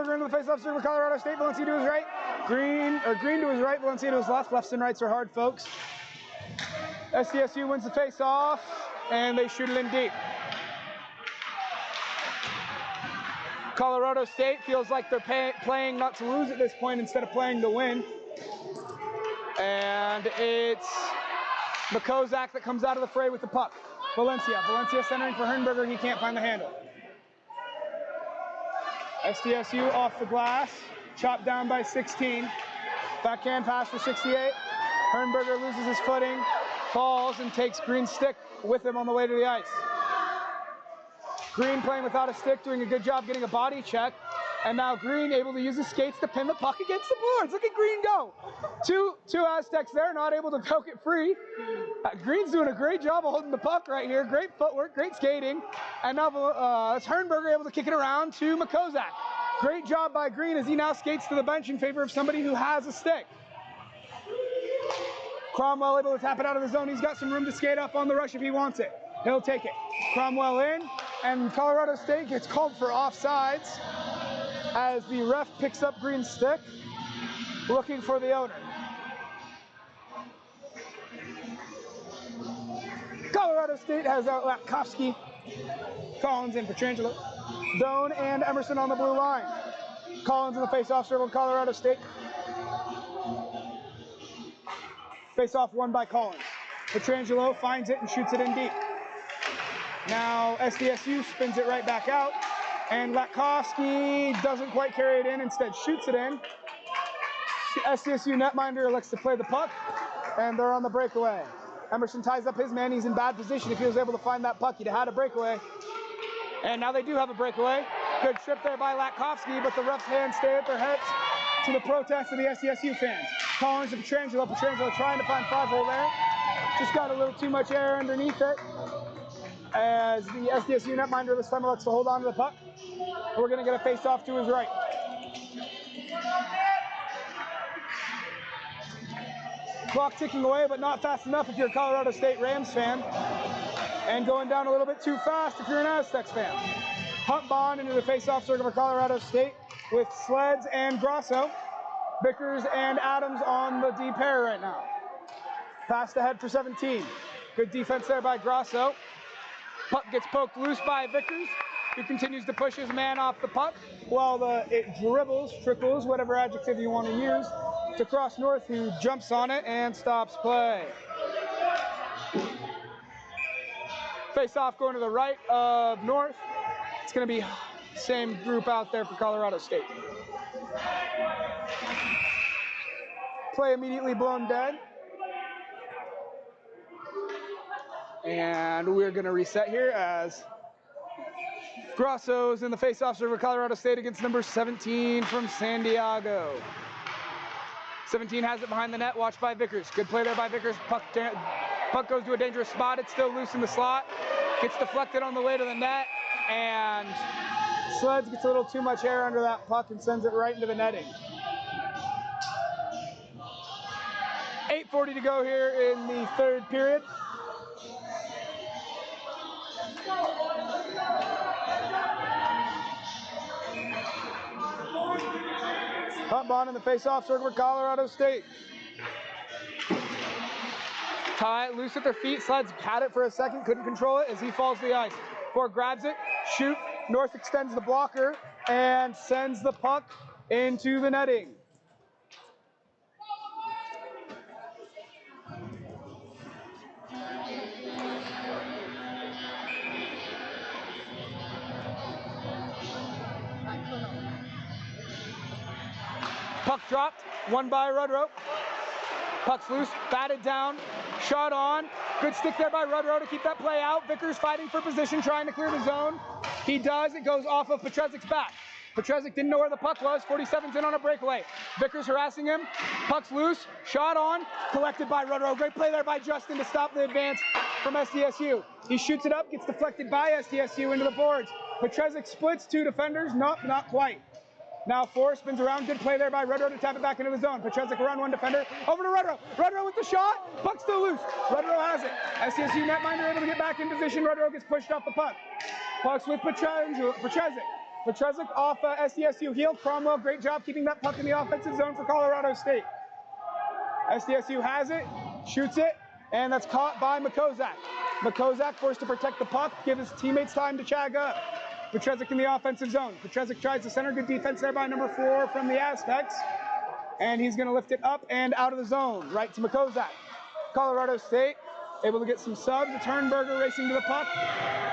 Hernberger into the face-off circle for Colorado State. Valencia to his right. Green to his right. Valencia to his left. Lefts and rights are hard, folks. SDSU wins the face-off, and they shoot it in deep. Colorado State feels like they're playing not to lose at this point instead of playing to win. And it's Makozak that comes out of the fray with the puck. Valencia centering for Hernberger. He can't find the handle. SDSU off the glass, chopped down by 16. Backhand pass for 68. Hernberger loses his footing, falls, and takes Green's stick with him on the way to the ice. Green playing without a stick, doing a good job getting a body check. And now Green able to use his skates to pin the puck against the boards. Look at Green go. Two Aztecs there, not able to poke it free. Green's doing a great job of holding the puck right here. Great footwork, great skating. And now it's Hernberger able to kick it around to Makozak. Great job by Green as he now skates to the bench in favor of somebody who has a stick. Cromwell able to tap it out of the zone. He's got some room to skate up on the rush if he wants it. He'll take it. Cromwell in, and Colorado State gets called for offsides as the ref picks up Green's stick, looking for the owner. Colorado State has out Latkowski, Collins in Petrangelo, Doan and Emerson on the blue line. Collins in the face-off circle, Colorado State. Face-off won by Collins. Petrangelo finds it and shoots it in deep. Now SDSU spins it right back out, and Latkowski doesn't quite carry it in, instead shoots it in. SDSU netminder elects to play the puck, and they're on the breakaway. Emerson ties up his man. He's in bad position. If he was able to find that puck, he'd have had a breakaway. And now they do have a breakaway. Good trip there by Latkowski, but the ref's hands stay at their hips to the protest of the SDSU fans. Collins to Petrangelo. Petrangelo trying to find 5-hole there. Just got a little too much air underneath it. As the SDSU netminder this time elects to hold on to the puck. We're going to get a face-off to his right. Clock ticking away, but not fast enough if you're a Colorado State Rams fan. And going down a little bit too fast if you're an Aztecs fan. Hunt Bond into the face-off circle for Colorado State with Sleds and Grosso. Vickers and Adams on the D pair right now. Pass ahead for 17. Good defense there by Grosso. Puck gets poked loose by Vickers, who continues to push his man off the puck while it dribbles, trickles, whatever adjective you want to use, to Cross North, who jumps on it and stops play. Face off going to the right of North. It's going to be same group out there for Colorado State. Play immediately blown dead. And we're going to reset here as Grosso's in the face-off serve for Colorado State against number 17 from San Diego. 17 has it behind the net, watched by Vickers. Good play there by Vickers. Puck goes to a dangerous spot. It's still loose in the slot. Gets deflected on the way to the net, and Sleds gets a little too much air under that puck and sends it right into the netting. 8:40 to go here in the third period. Hunt Bond in the face-off circle for Colorado State. Tie it loose at their feet. Sleds had it for a second, couldn't control it as he falls to the ice. Ford grabs it, shoot. North extends the blocker and sends the puck into the netting. Puck dropped, won by Rudrow. Puck's loose, batted down, shot on. Good stick there by Rudrow to keep that play out. Vickers fighting for position, trying to clear the zone. He does, it goes off of Petrezik's back. Petrezik didn't know where the puck was. 47's in on a breakaway. Vickers harassing him. Puck's loose, shot on, collected by Rudrow. Great play there by Justin to stop the advance from SDSU. He shoots it up, gets deflected by SDSU into the boards. Petrezik splits two defenders, not quite. Now Forrest spins around, good play there by Rudrow to tap it back into the zone. Petrezzik around one defender, over to Rudrow. Rudrow with the shot, puck still loose. Rudrow has it. SDSU netminder able to get back in position. Rudrow gets pushed off the puck. Puck's with Petrezzik. Petrezik off SDSU heel. Cromwell, great job keeping that puck in the offensive zone for Colorado State. SDSU has it, shoots it, and that's caught by Makozak. Makozak forced to protect the puck, give his teammates time to chag up. Petrezik in the offensive zone. Petrezik tries to center, good defense there by number 4 from the Aztecs. And he's gonna lift it up and out of the zone, right to Makozak. Colorado State able to get some subs. Turnberger racing to the puck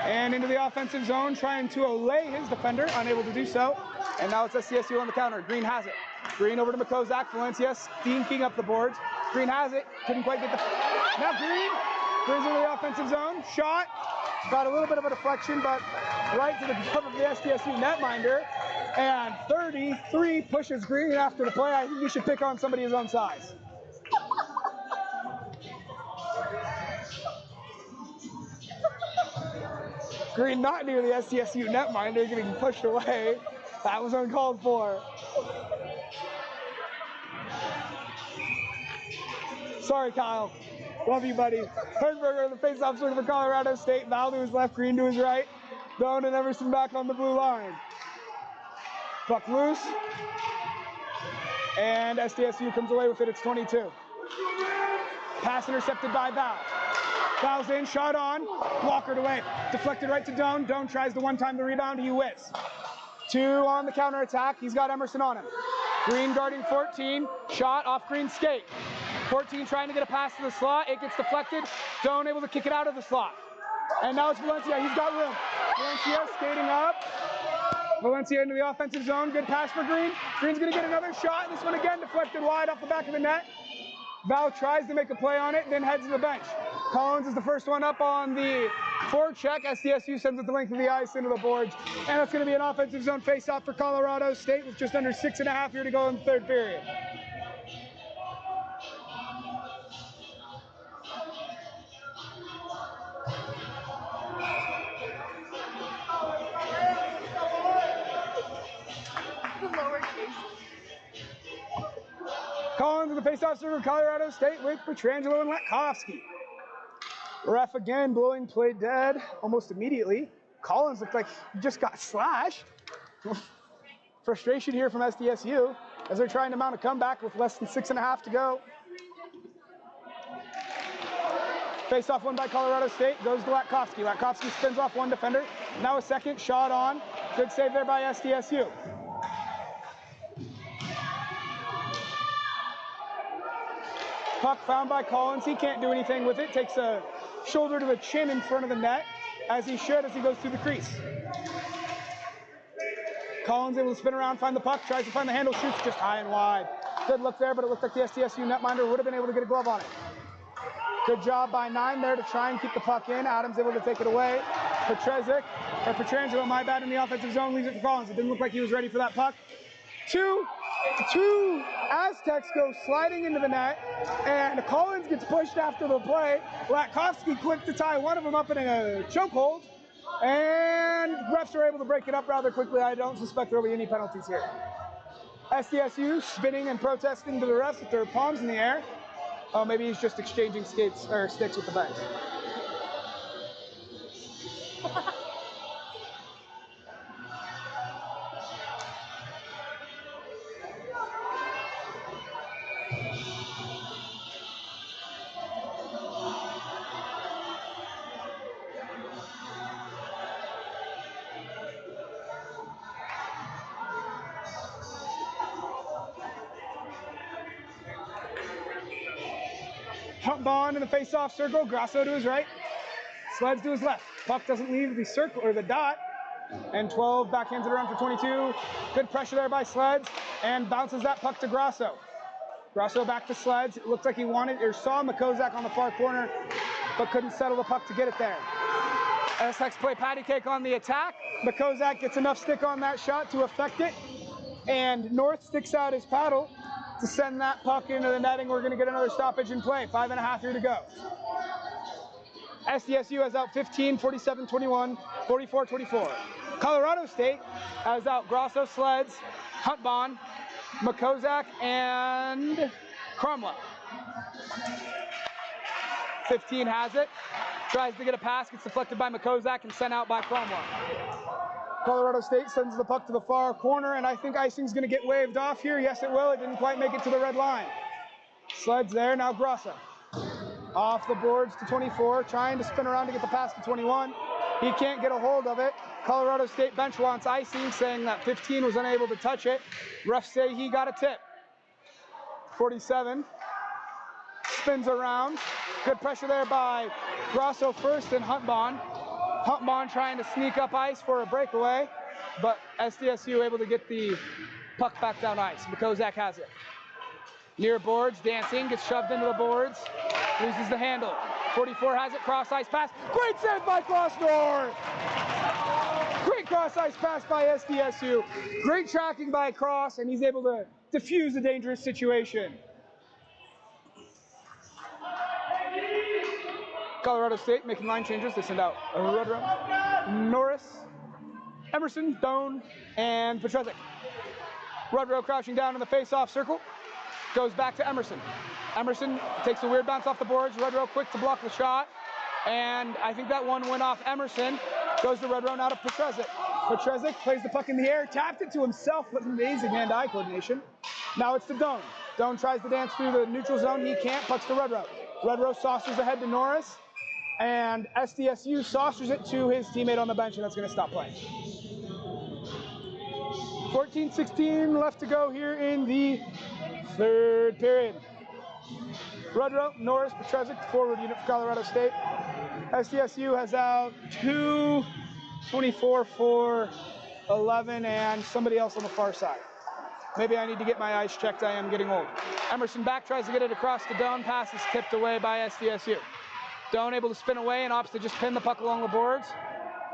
and into the offensive zone, trying to allay his defender, unable to do so. And now it's SCSU on the counter. Green has it. Green over to Makozak. Valencia stinking up the boards. Green has it. Couldn't quite get the... Now Green brings into the offensive zone. Shot. Got a little bit of a deflection, but right to the glove of the SDSU netminder. And 33 pushes Green after the play. I think you should pick on somebody his own size. Green not near the SDSU netminder, getting pushed away. That was uncalled for. Sorry, Kyle. Love you, buddy. Turnberger, the face-off circle for Colorado State. Val to his left, Green to his right. Doan and Emerson back on the blue line. Puck loose. And SDSU comes away with it. It's 22. Pass intercepted by Val. Val's in, shot on, blockered away. Deflected right to Doan. Doan tries to one-time the rebound, he whiffs. 2 on the counter-attack, he's got Emerson on him. Green guarding 14, shot off Green's skate. 14 trying to get a pass to the slot, it gets deflected. Doan able to kick it out of the slot. And now it's Valencia, he's got room. Valencia skating up. Valencia into the offensive zone, good pass for Green. Green's gonna get another shot, this one again deflected wide off the back of the net. Val tries to make a play on it, then heads to the bench. Collins is the first one up on the forecheck. SDSU sends it the length of the ice into the boards. And it's going to be an offensive zone face-off for Colorado State with just under 6.5 here to go in the third period. Collins in the face-off server for Colorado State with Petrangelo and Latkovsky. Ref again blowing play dead almost immediately. Collins looked like he just got slashed. Frustration here from SDSU as they're trying to mount a comeback with less than 6.5 to go. Face-off won by Colorado State, goes to Latkovsky. Latkovsky spins off one defender. Now a second shot on. Good save there by SDSU. Puck found by Collins. He can't do anything with it. Takes a shoulder to the chin in front of the net, as he should as he goes through the crease. Collins able to spin around, find the puck, tries to find the handle, shoots just high and wide. Good look there, but it looked like the SDSU netminder would have been able to get a glove on it. Good job by 9 there to try and keep the puck in. Adams able to take it away. Petrangelo, my bad, in the offensive zone, leaves it for Collins. It didn't look like he was ready for that puck. Two Aztecs go sliding into the net, and Collins gets pushed after the play. Latkovsky quick to tie one of them up in a chokehold, and refs are able to break it up rather quickly. I don't suspect there will be any penalties here. SDSU spinning and protesting to the refs with their palms in the air. Oh, maybe he's just exchanging sticks with the bench. Bond in the face-off circle, Grasso to his right, Sleds to his left. Puck doesn't leave the circle or the dot, and 12 backhands it around for 22. Good pressure there by Sleds, and bounces that puck to Grasso. Grasso back to Sleds. It looked like he wanted or saw Makozak on the far corner, but couldn't settle the puck to get it there. Aztecs play patty cake on the attack. Makozak gets enough stick on that shot to affect it, and North sticks out his paddle to send that puck into the netting. We're going to get another stoppage in play. 5.5 here to go. SDSU has out 15, 47-21, 44-24. Colorado State has out Grasso, Sleds, Huntbon, Makozak, and Cromwell. 15 has it. Tries to get a pass, gets deflected by Makozak and sent out by Cromwell. Colorado State sends the puck to the far corner, and I think icing's going to get waved off here. Yes, it will. It didn't quite make it to the red line. Sleds there. Now Grossa. Off the boards to 24, trying to spin around to get the pass to 21. He can't get a hold of it. Colorado State bench wants icing, saying that 15 was unable to touch it. Refs say he got a tip. 47 spins around. Good pressure there by Grosso first and Huntbon. Huntbon trying to sneak up ice for a breakaway, but SDSU able to get the puck back down ice. Mikozak has it. Near boards, dancing, gets shoved into the boards, loses the handle. 44 has it, cross ice pass. Great save by Cross North! Great cross ice pass by SDSU. Great tracking by Cross, and he's able to defuse a dangerous situation. Colorado State making line changes. They send out Rudrow, Norris, Emerson, Doan, and Petrezek. Rudrow crouching down in the face-off circle. Goes back to Emerson. Emerson takes a weird bounce off the boards. Rudrow quick to block the shot. And I think that one went off Emerson. Goes to Rudrow, now to Petrezek. Petrezek plays the puck in the air, tapped it to himself with amazing hand-eye coordination. Now it's to Doan. Doan tries to dance through the neutral zone. He can't. Pucks to Rudrow. Rudrow saucers ahead to Norris. And SDSU saucers it to his teammate on the bench, and that's going to stop play. 14-16 left to go here in the third period. Rudrow, Norris, Petrezek, the forward unit for Colorado State. SDSU has out 2, 24 for 11, and somebody else on the far side. Maybe I need to get my eyes checked. I am getting old. Emerson back, tries to get it across to Doan. Pass is tipped away by SDSU. Doan able to spin away and opts to just pin the puck along the boards.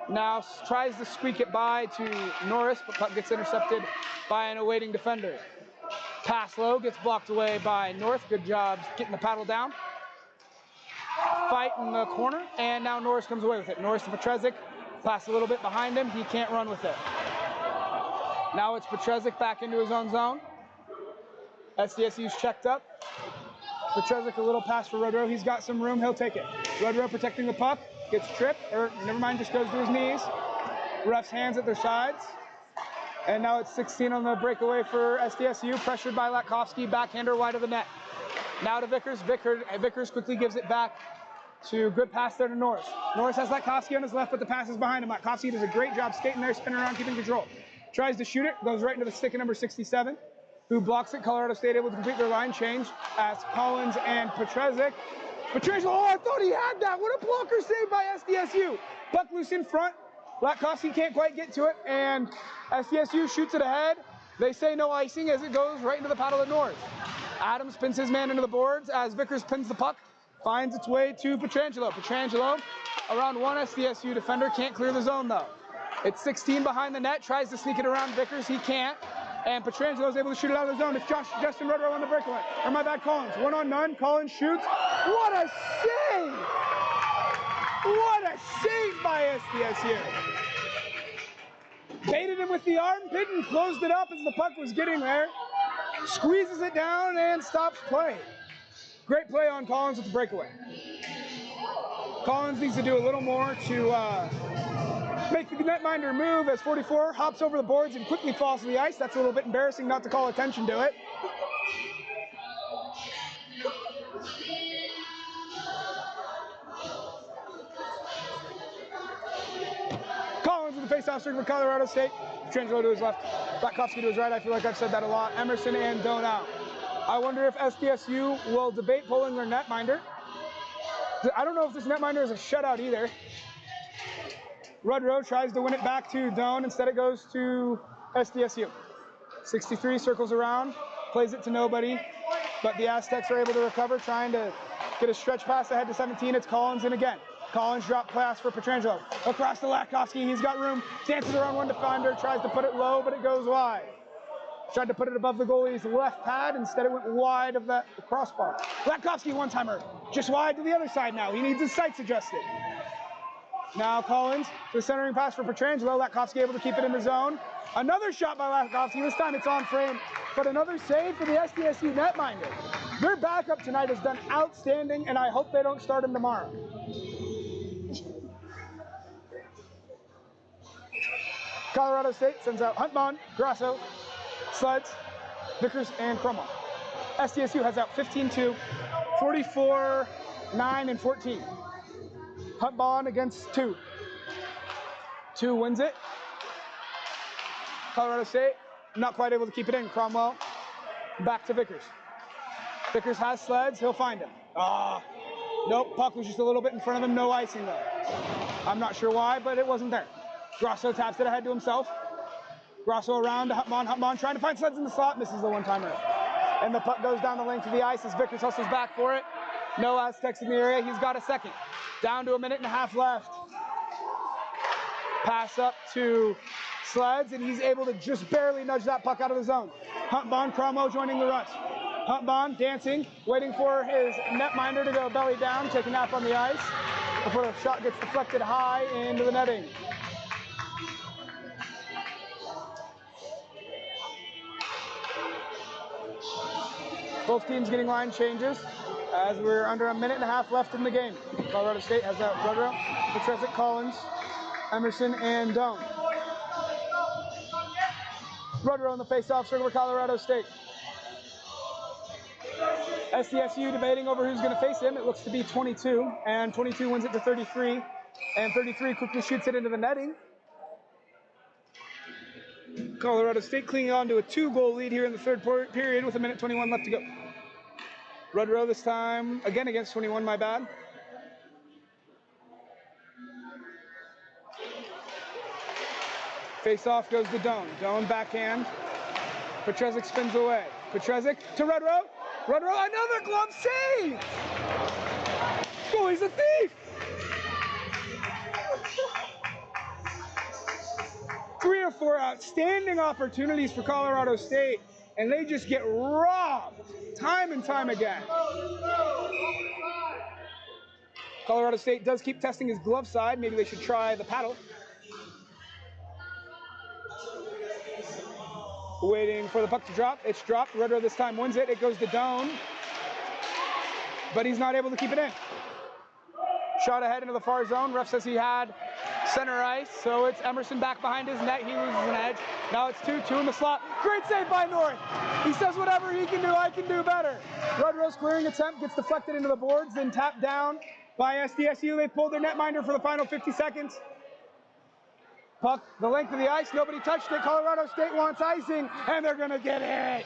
Now tries to squeak it by to Norris, but puck gets intercepted by an awaiting defender. Pass low, gets blocked away by North. Good job getting the paddle down. Fight in the corner, and now Norris comes away with it. Norris to Petrezek, pass a little bit behind him. He can't run with it. Now it's Petrezek back into his own zone. SDSU's checked up. Petrezek a little pass for Rudrow. He's got some room, he'll take it. Rudrow protecting the puck, gets tripped, or never mind, just goes to his knees. Refs hands at their sides. And now it's 16 on the breakaway for SDSU, pressured by Latkovsky, backhander wide of the net. Now to Vickers. Vickers quickly gives it back to good pass there to Norris. Norris has Latkovsky on his left, but the pass is behind him. Latkovsky does a great job skating there, spinning around, keeping control. Tries to shoot it, goes right into the stick of number 67, who blocks it. Colorado State able to complete their line change as Collins and Petrezek. Petrezek, oh, I thought he had that. What a blocker save by SDSU. Puck loose in front. Latkovsky can't quite get to it, and SDSU shoots it ahead. They say no icing as it goes right into the paddle of North. Adams pins his man into the boards as Vickers pins the puck, finds its way to Petrangelo. Petrangelo, around one SDSU defender, can't clear the zone though. It's 16 behind the net, tries to sneak it around Vickers, he can't. And Petrangelo is able to shoot it out of the zone. It's Justin Rudrow on the breakaway. Or my bad, Collins. 1-on-none, Collins shoots. What a save! What a save by SDSU! Baited him with the armpit and closed it up as the puck was getting there. Squeezes it down and stops play. Great play on Collins with the breakaway. Collins needs to do a little more to make the netminder move as 44 hops over the boards and quickly falls to the ice. That's a little bit embarrassing not to call attention to it. Collins with the face-off circle for Colorado State. Petrangelo to his left, Latkovsky to his right. I feel like I've said that a lot. Emerson and Doan out. I wonder if SDSU will debate pulling their netminder. I don't know if this netminder is a shutout either. Rudrow tries to win it back to Doan. Instead it goes to SDSU. 63 circles around, plays it to nobody, but the Aztecs are able to recover, trying to get a stretch pass ahead to 17. It's Collins in again. Collins drop pass for Petrangelo. Across to Latkovsky, he's got room, dances around one defender, tries to put it low, but it goes wide. Tried to put it above the goalie's left pad, instead it went wide of that crossbar. Latkovsky one-timer, just wide to the other side now. He needs his sights adjusted. Now Collins, the centering pass for Petrangelo. Latkovsky able to keep it in the zone. Another shot by Latkovsky, this time it's on frame, but another save for the SDSU netminder. Their backup tonight has done outstanding, and I hope they don't start him tomorrow. Colorado State sends out Huntbond, Grasso, Sleds, Vickers, and Cromwell. SDSU has out 15-2, 44, 9, and 14. Huntbond against 2. 2 wins it. Colorado State not quite able to keep it in. Cromwell back to Vickers. Vickers has Sleds. He'll find him. Nope, puck was just a little bit in front of him. No icing though. I'm not sure why, but it wasn't there. Grasso taps it ahead to himself. Grasso around to Huntbond. Huntbond trying to find Sleds in the slot. Misses the one-timer. And the puck goes down the length of the ice as Vickers hustles back for it. No Aztecs in the area. He's got a second. Down to a minute and a half left. Pass up to Sleds, and he's able to just barely nudge that puck out of the zone. Huntbond, Cromwell joining the rush. Huntbond dancing, waiting for his netminder to go belly down, take a nap on the ice before the shot gets deflected high into the netting. Both teams getting line changes as we're under a minute and a half left in the game. Colorado State has out Rudrow, Petresic, Collins, Emerson, and Doan. Rudrow in the face-off circle for Colorado State. SDSU debating over who's going to face him. It looks to be 22, and 22 wins it to 33, and 33 quickly shoots it into the netting. Colorado State clinging on to a 2-goal lead here in the third period with a minute 21 left to go. Rudrow this time, again against 21, my bad. Face-off goes to Doan. Doan backhand. Petresic spins away. Petresic to Rudrow. Rudrow, another glove save! Goalie's a thief! 3 or 4 outstanding opportunities for Colorado State, and they just get robbed time and time again. Colorado State does keep testing his glove side. Maybe they should try the paddle. Waiting for the puck to drop. It's dropped. Rudrow this time wins it. It goes to Doan, but he's not able to keep it in. Shot ahead into the far zone. Ref says he had center ice, so it's Emerson back behind his net. He loses an edge. Now it's 2-2 in the slot. Great save by North. He says whatever he can do, I can do better. Rudrow's clearing attempt gets deflected into the boards, then tapped down by SDSU. They pulled their netminder for the final 50 seconds. Puck the length of the ice. Nobody touched it. Colorado State wants icing, and they're going to get it.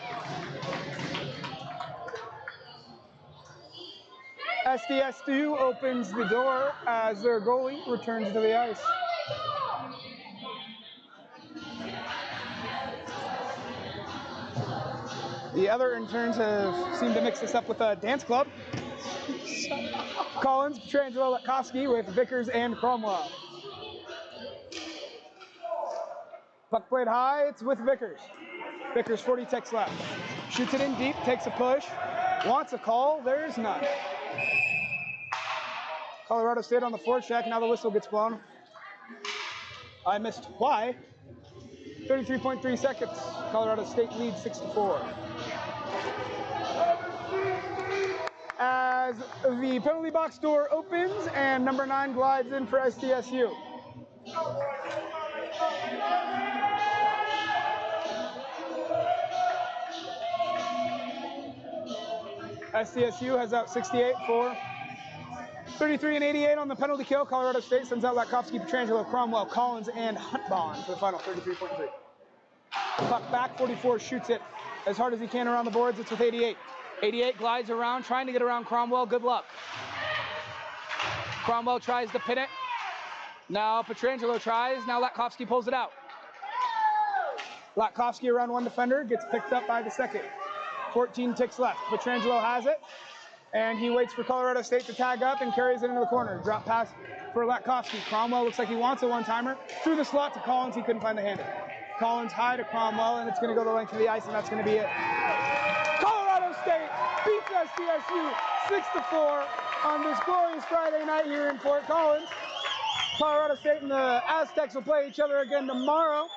SDSU opens the door as their goalie returns to the ice. The other interns have seemed to mix this up with a dance club. Collins, Petrangelo, Latkowski with Vickers and Cromwell. Puck played high, it's with Vickers. Vickers 40 ticks left. Shoots it in deep, takes a push, wants a call, there's none. Colorado State on the forecheck, now the whistle gets blown. I missed why. 33.3 seconds. Colorado State leads 6-4. As the penalty box door opens and number 9 glides in for SDSU. SDSU has out 68 for 33 and 88 on the penalty kill. Colorado State sends out Latkowski, Petrangelo, Cromwell, Collins, and Huntbond for the final 33.3. Puck back, 44 shoots it as hard as he can around the boards. It's with 88. 88 glides around, trying to get around Cromwell. Good luck. Cromwell tries to pin it. Now Petrangelo tries. Now Latkowski pulls it out. Latkowski around one defender, gets picked up by the second. 14 ticks left. Petrangelo has it, and he waits for Colorado State to tag up and carries it into the corner. Drop pass for Latkowski. Cromwell looks like he wants a one-timer. Through the slot to Collins, he couldn't find the handle. Collins high to Cromwell, and it's going to go the length of the ice, and that's going to be it. Colorado State beats SDSU 6-4 on this glorious Friday night here in Fort Collins. Colorado State and the Aztecs will play each other again tomorrow.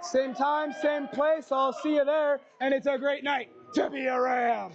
Same time, same place. I'll see you there, and it's a great night to be a Ram.